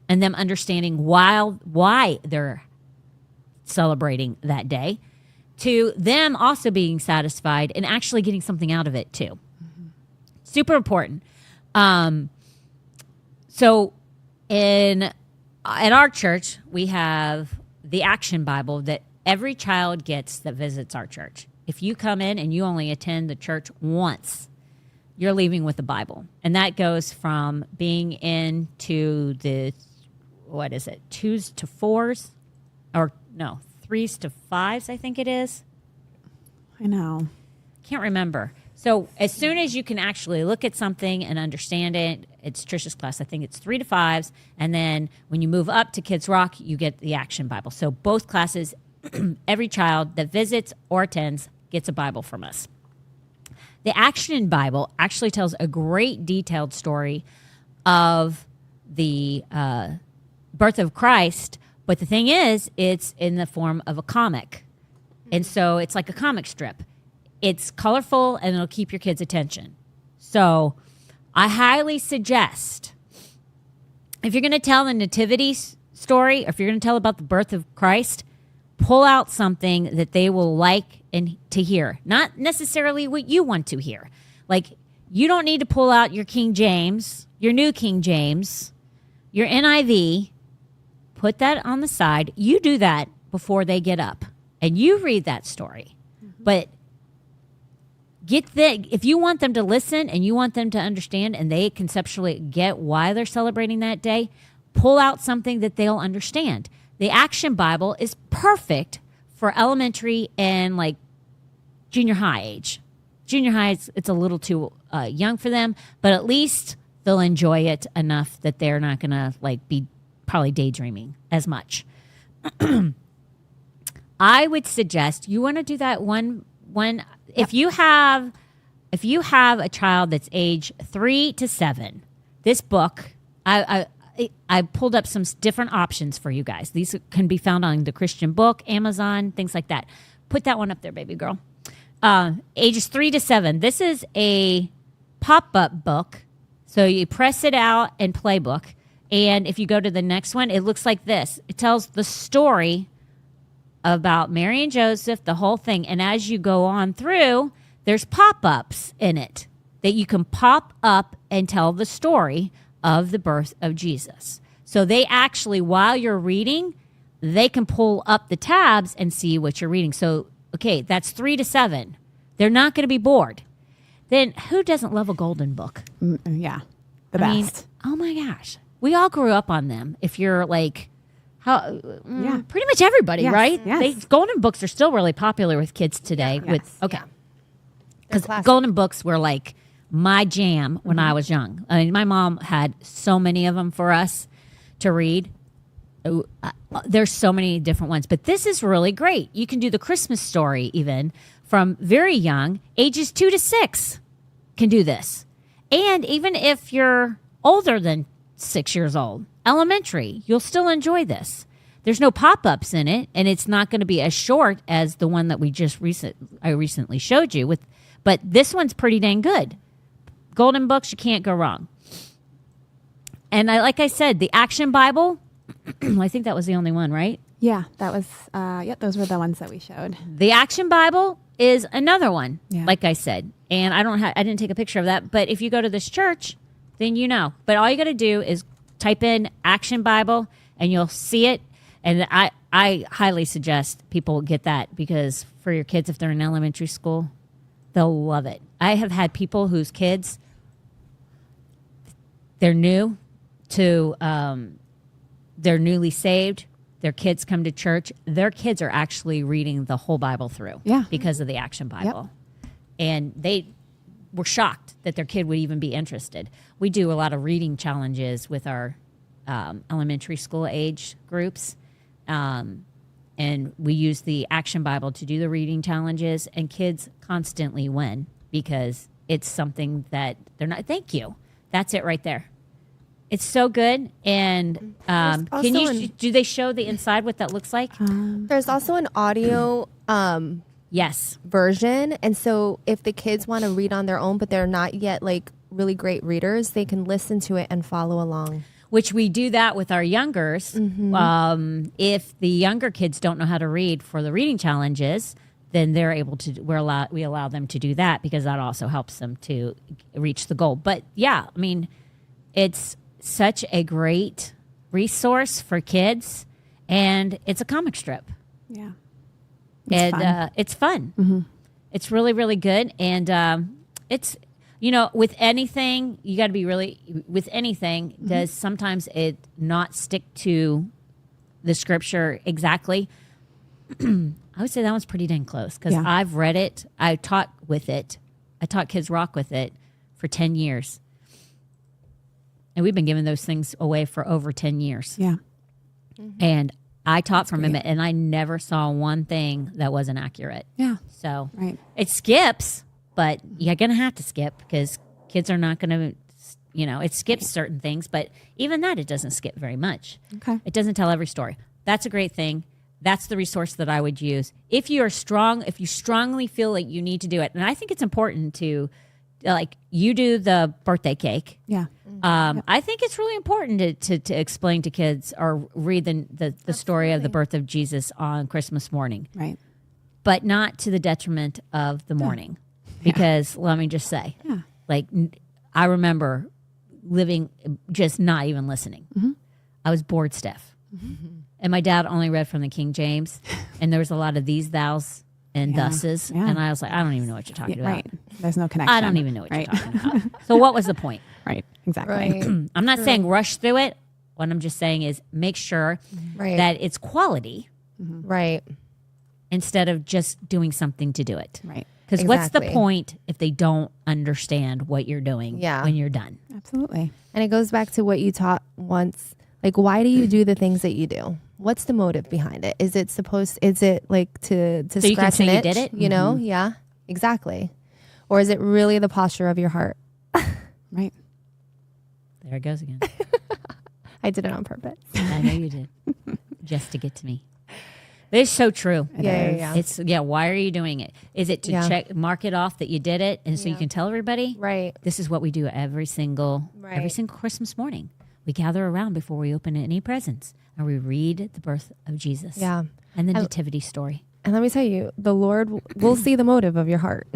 and them understanding why they're celebrating that day, to them also being satisfied and actually getting something out of it too. Mm-hmm. Super important. So at our church, we have the Action Bible that every child gets that visits our church. If you come in and you only attend the church once, you're leaving with the Bible. And that goes from being into the, 2s to 4s? Or no, 3s to 5s, I think it is. I know. Can't remember. So as soon as you can actually look at something and understand it, it's Trisha's class. I think it's 3 to 5s. And then when you move up to Kids Rock, you get the Action Bible. So both classes, every child that visits or attends gets a Bible from us. The Action Bible actually tells a great detailed story of the birth of Christ. But the thing is, it's in the form of a comic. And so it's like a comic strip. It's colorful and it'll keep your kids' attention. So I highly suggest, if you're going to tell the nativity story, or if you're going to tell about the birth of Christ, pull out something that they will like and to hear. Not necessarily what you want to hear. Like, you don't need to pull out your King James, your New King James, your NIV. Put that on the side. You do that before they get up. And you read that story. Mm-hmm. But if you want them to listen and you want them to understand and they conceptually get why they're celebrating that day, pull out something that they'll understand. The Action Bible is perfect for elementary and like junior high age Junior high, it's a little too young for them, but at least they'll enjoy it enough that they're not going to like be probably daydreaming as much. I would suggest you want to do that one. If you have a child that's age 3 to 7, this book, I pulled up some different options for you guys. These can be found on the Christian Book, Amazon, things like that. Put that one up there, baby girl. Ages 3 to 7. This is a pop-up book. So you press it out and play book. And if you go to the next one, it looks like this. It tells the story about Mary and Joseph, the whole thing. And as you go on through, there's pop-ups in it that you can pop up and tell the story of the birth of Jesus. So they actually, while you're reading, they can pull up the tabs and see what you're reading. So, okay, that's 3 to 7. They're not going to be bored. Then who doesn't love a golden book? Yeah, the best. Oh my gosh. We all grew up on them. If you're like, Yeah. pretty much everybody, Yes, right? yes. Golden books are still really popular with kids today. Yes. Because golden books were like my jam when I was young. I mean, my mom had so many of them for us to read. There's so many different ones, but this is really great. You can do the Christmas story even from very young, ages 2 to 6 can do this. And even if you're older than 6 years old, elementary, you'll still enjoy this. There's no pop-ups in it, and it's not going to be as short as the one that I recently showed you with, but this one's pretty dang good. Golden books, you can't go wrong. And like I said, the Action Bible, I think that was the only one, right? Yeah, that was, those were the ones that we showed. The Action Bible is another one, Yeah. like I said. And I didn't take a picture of that, but if you go to this church, then you know. But all you got to do is type in Action Bible and you'll see it. And I highly suggest people get that because for your kids, if they're in elementary school, they'll love it. I have had people whose kids, they're new to, they're newly saved. Their kids come to church. Their kids are actually reading the whole Bible through because of the Action Bible. Yep. And they were shocked that their kid would even be interested. We do a lot of reading challenges with our elementary school age groups. And we use the Action Bible to do the reading challenges. And kids constantly win because it's something that they're not. Thank you. That's it right there. It's so good. And do they show the inside what that looks like? There's also an audio yes version. And so if the kids want to read on their own, but they're not yet like really great readers, they can listen to it and follow along. Which we do that with our youngers. Mm-hmm. If the younger kids don't know how to read for the reading challenges, then they're able to. We allow them to do that because that also helps them to reach the goal. But yeah, I mean, it's such a great resource for kids, and it's a comic strip. Yeah, it's fun. Mm-hmm. It's really, really good, and it's. With anything, you got to be with anything, does sometimes it not stick to the scripture exactly? I would say that one's pretty dang close because I've read it. I taught with it. I taught kids rock with it for 10 years. And we've been giving those things away for over 10 years. Yeah. Mm-hmm. And I taught from him, and I never saw one thing that wasn't accurate. Yeah. So it skips. But you're going to have to skip because kids are not going to, it skips certain things. But even that, it doesn't skip very much. Okay. It doesn't tell every story. That's a great thing. That's the resource that I would use. If you strongly feel like you need to do it. And I think it's important to, like, you do the birthday cake. Yeah. I think it's really important to explain to kids or read the story of the birth of Jesus on Christmas morning. Right. But not to the detriment of the morning. Because let me just say, I remember just not even listening. Mm-hmm. I was bored stiff. Mm-hmm. And my dad only read from the King James. And there was a lot of these, thous, and thuses. Yeah. And I was like, I don't even know what you're talking about. Right. There's no connection. I don't even know what you're talking about. So what was the point? Right. Exactly. Right. I'm not saying rush through it. What I'm just saying is make sure that it's quality. Mm-hmm. Right. Instead of just doing something to do it. Right. Because what's the Exactly. point if they don't understand what you're doing Yeah. when you're done? Absolutely. And it goes back to what you taught once. Like, why do you do the things that you do? What's the motive behind it? Is it like to So you can scratch say an you itch? did it? You know? Yeah, exactly. Or is it really the posture of your heart? Right. There it goes again. I did it on purpose. I know you did. Just to get to me. But it's so true. It Yeah. is. It's why are you doing it? Is it to mark it off that you did it and so you Yeah. can tell everybody? Right. This is what we do every single Christmas morning. We gather around before we open any presents and we read the birth of Jesus. Yeah. And the nativity story. And let me tell you, the Lord will see the motive of your heart.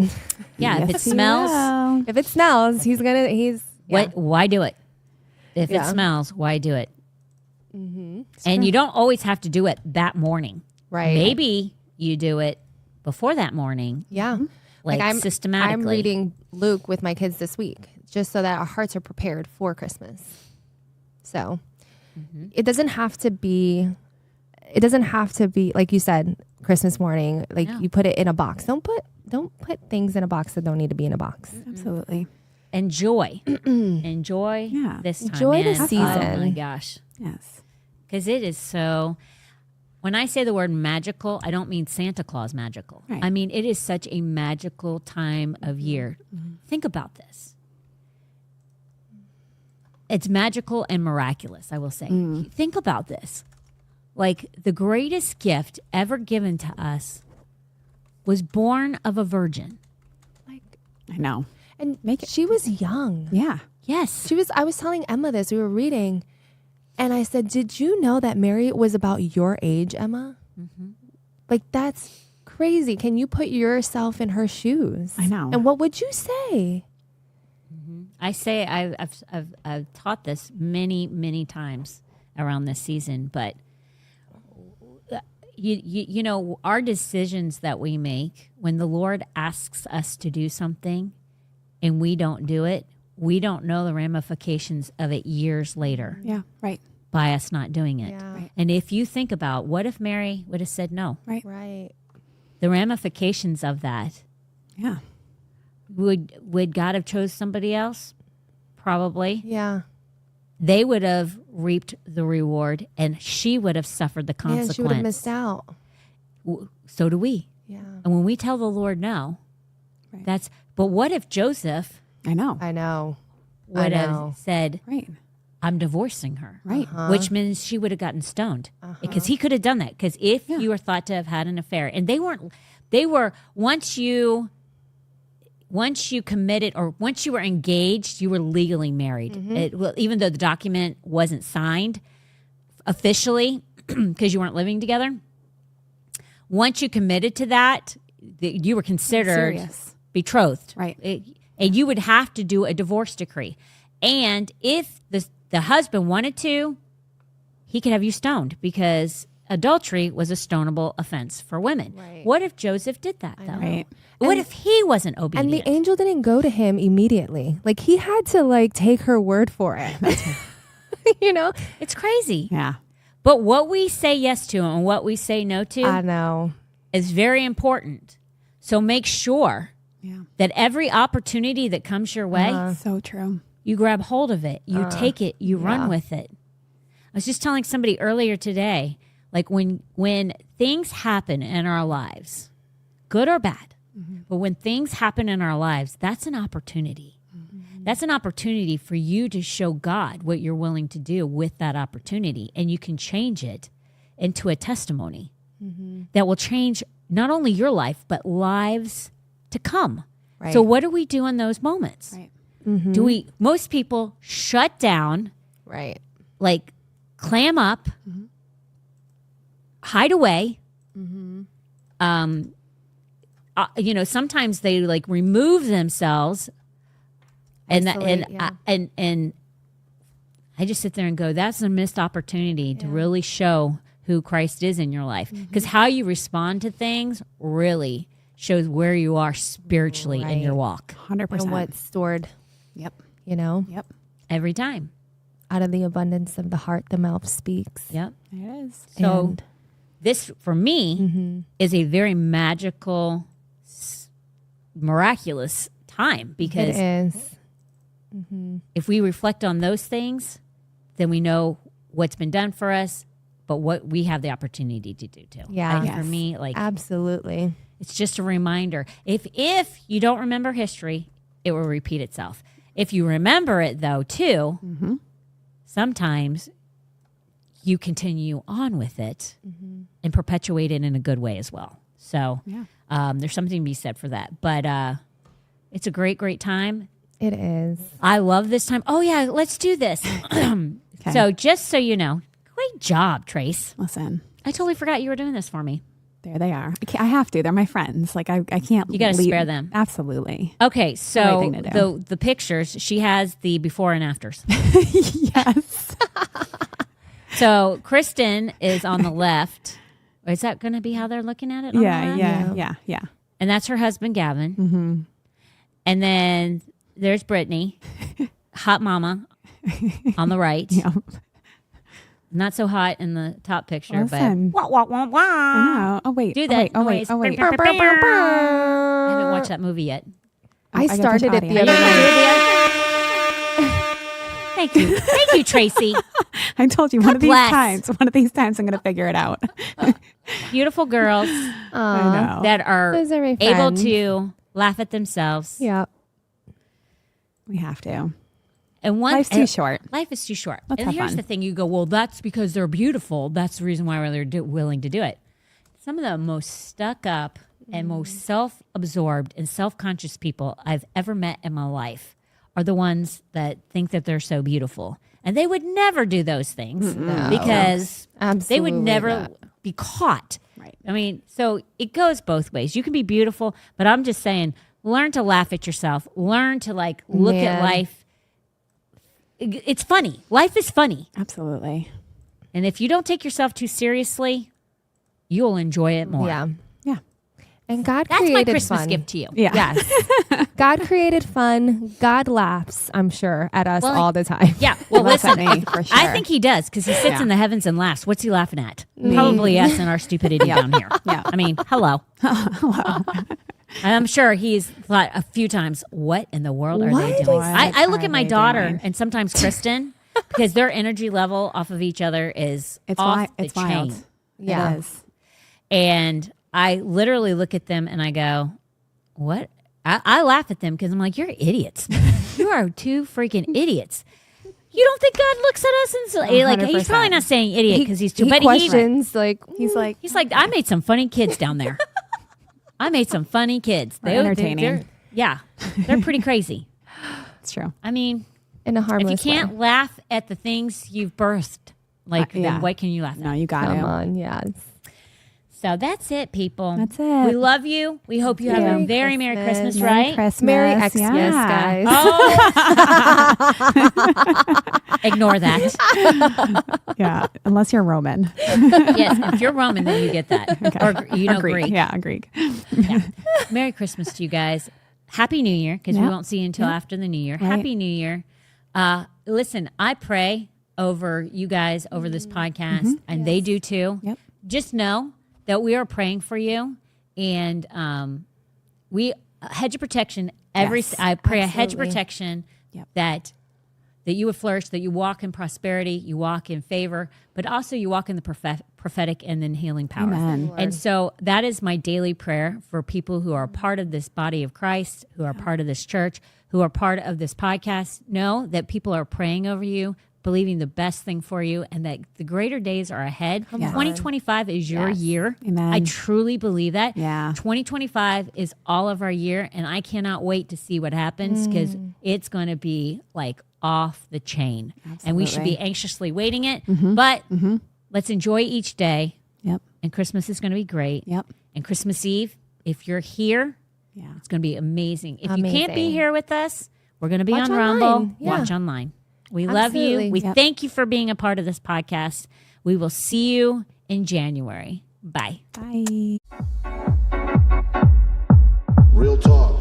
Yeah, if it Yes, he smells, will. If it smells, why do it? If it Yeah. smells, why do it? Mm-hmm. And you don't always have to do it that morning. Right. Maybe you do it before that morning, Yeah. like systematically. I'm reading Luke with my kids this week, just so that our hearts are prepared for Christmas. So it doesn't have to be like you said, Christmas morning. Like No. you put it in a box. Don't put things in a box that don't need to be in a box. Absolutely. Enjoy Yeah. this time. Enjoy the man. Oh season. my gosh. Yes. Because it is so, when I say the word magical, I don't mean Santa Claus magical. Right. I mean, it is such a magical time of year. Think about this. It's magical and miraculous, I will say. Think about this. Like, the greatest gift ever given to us was born of a virgin. Like, I know. and she was young. Yeah. Yes. I was telling Emma this. We were reading, and I said, "Did you know that Mary was about your age, Emma? Like, that's crazy. Can you put yourself in her shoes? I know. And what would you say? I say I've taught this many times around this season, but you know, our decisions that we make when the Lord asks us to do something and we don't do it, we don't know the ramifications of it years later Yeah. Right. by us not doing it. Yeah. Right. And if you think about what if Mary would have said no, Right. the ramifications of that, Yeah. would God have chose somebody else? Probably. Yeah. They would have reaped the reward and she would have suffered the Man, consequence. she would have missed out. So do we. Yeah. And when we tell the Lord no, Right. but what if Joseph I know. I know. would I have know. said, Right. I'm divorcing her? Right. Which means she would have gotten stoned because he could have done that. Because if you were thought to have had an affair, and they were once you committed or once you were engaged, you were legally married. Even though the document wasn't signed officially because you weren't living together. Once you committed to that, you were considered Serious. betrothed. Right. And you would have to do a divorce decree. And if the husband wanted to, he could have you stoned because adultery was a stonable offense for women. Right. What if Joseph did that, though? Right. What if he wasn't obedient? And the angel didn't go to him immediately. Like, he had to, like, take her word for it. You know? It's crazy. Yeah. But what we say yes to and what we say no to I know. is very important. So make sure Yeah. that every opportunity that comes your way, So true. you grab hold of it, you take it, you run with it. I was just telling somebody earlier today, like when things happen in our lives, good or bad, but when things happen in our lives, that's an opportunity. That's an opportunity for you to show God what you're willing to do with that opportunity. And you can change it into a testimony that will change not only your life, but lives to come. Right. So what do we do in those moments? Right. Most people shut down, Right. like clam up, hide away. Sometimes they like remove themselves, and Isolate, yeah. and I just sit there and go, that's a missed opportunity to really show who Christ is in your life, because how you respond to things really shows where you are spiritually in your walk 100%. And what's stored, Yep. you know? Yep. every time. Out of the abundance of the heart, the mouth speaks. Yep. It is. So And- this, for me, is a very magical miraculous time, because It is. if we reflect on those things, then we know what's been done for us, but what we have the opportunity to do too. Yeah. And Yes. for me, like, Absolutely. it's just a reminder. If you don't remember history, it will repeat itself. If you remember it, though, too, sometimes you continue on with it and perpetuate it in a good way as well. So there's something to be said for that. But it's a great, great time. It is. I love this time. Oh, yeah, let's do this. So just so you know, great job, Trace. Listen, I totally forgot you were doing this for me. there they are. I have to. They're my friends. Like I can't. You gotta leave- spare them. Absolutely. Okay, right so thing to do. the pictures, she has the before and afters. Yes. So Kristen is on the left. Is that going to be how they're looking at it? On the left? Yeah. And that's her husband, Gavin. And then there's Brittany, hot mama, on the right. Yeah. Not so hot in the top picture, Listen. but wah, wah, wah, wah. I know. Oh wait. Do that Oh wait. noise. Oh wait. I haven't watched that movie yet. I gotta started put it the the audio. other night. Thank you. Thank you, Tracy. I told you one of these bless. times. One of these times, I'm going to figure it out. Beautiful girls I know. that are Those are my able friends. to laugh at themselves. Yeah. We have to. And one, Life's too short. Life is too short. Let's and have here's fun. the thing: you go, well, that's because they're beautiful. That's the reason why they're willing to do it. Some of the most stuck up and most self-absorbed and self-conscious people I've ever met in my life are the ones that think that they're so beautiful, and they would never do those things because they would Absolutely never not. be caught. Right. I mean, so it goes both ways. You can be beautiful, but I'm just saying, learn to laugh at yourself. Learn to look at Man. life. It's funny. Life is funny. Absolutely. And if you don't take yourself too seriously, you'll enjoy it more. Yeah. Yeah. And God That's created my Christmas fun. gift to you. Yeah. Yes. God created fun. God laughs, I'm sure, at us Well, all the time. Yeah. Well, Laugh listen, at me, for I sure. think he does because he sits Yeah. in the heavens and laughs. What's he laughing at? Probably us and our stupidity down here. Yeah. I mean, hello. I'm sure he's thought a few times, what in the world are they What doing? is- I look What at my are they daughter doing? and sometimes Kristen because their energy level off of each other is It's off wild. the It's chain. wild. Yeah. It is. And I literally look at them and I go, what? I laugh at them because I'm like, you're idiots. You are two freaking idiots. You don't think God looks at us and like he's 100%. probably not saying idiot because he's too, He but questions like He's like, he's like, I made some funny kids down there. I made some funny kids. They're entertaining. They're pretty crazy. it's true. I mean, in a if harmless you can't way. laugh at the things you've birthed, yeah. then what can you laugh No, at? you got Come it. on, yes. So that's it, people. That's it. We love you. We hope you have a Merry very Merry Christmas, Christmas. right? Christmas. Merry Xmas, yeah. guys. Oh. Ignore that. Yeah. Unless you're Roman. Yes, if you're Roman, then you get that. Or you know Or Greek. Greek. Yeah, a Greek. Yeah. Merry Christmas to you guys. Happy New Year, because we Yep. won't see you until after the New Year. Right. Happy New Year. Listen, I pray over you guys over this podcast, and they do too. Yep. Just know that we are praying for you, and we hedge of protection. Yes, I pray a hedge of absolutely. protection Yep. that you would flourish, that you walk in prosperity, you walk in favor, but also you walk in the prophetic and then healing power. Amen. And so that is my daily prayer for people who are part of this body of Christ, who are part of this church, who are part of this podcast. Know that people are praying over you, believing the best thing for you, and that the greater days are ahead. on. 2025 is your Yes. year. Amen. I truly believe that. Yeah. 2025 is all of our year, and I cannot wait to see what happens because it's going to be like off the chain. And we should be Absolutely. anxiously waiting it. But let's enjoy each day. Yep. And Christmas is going to be great. Yep. And Christmas Eve, if you're here, Yeah. it's going to be amazing. If you can't be Amazing. here with us, we're going to be Watch on online. Rumble. Yeah. Watch online. We love you. Absolutely. We Yep. thank you for being a part of this podcast. We will see you in January. Bye. Bye. Real talk.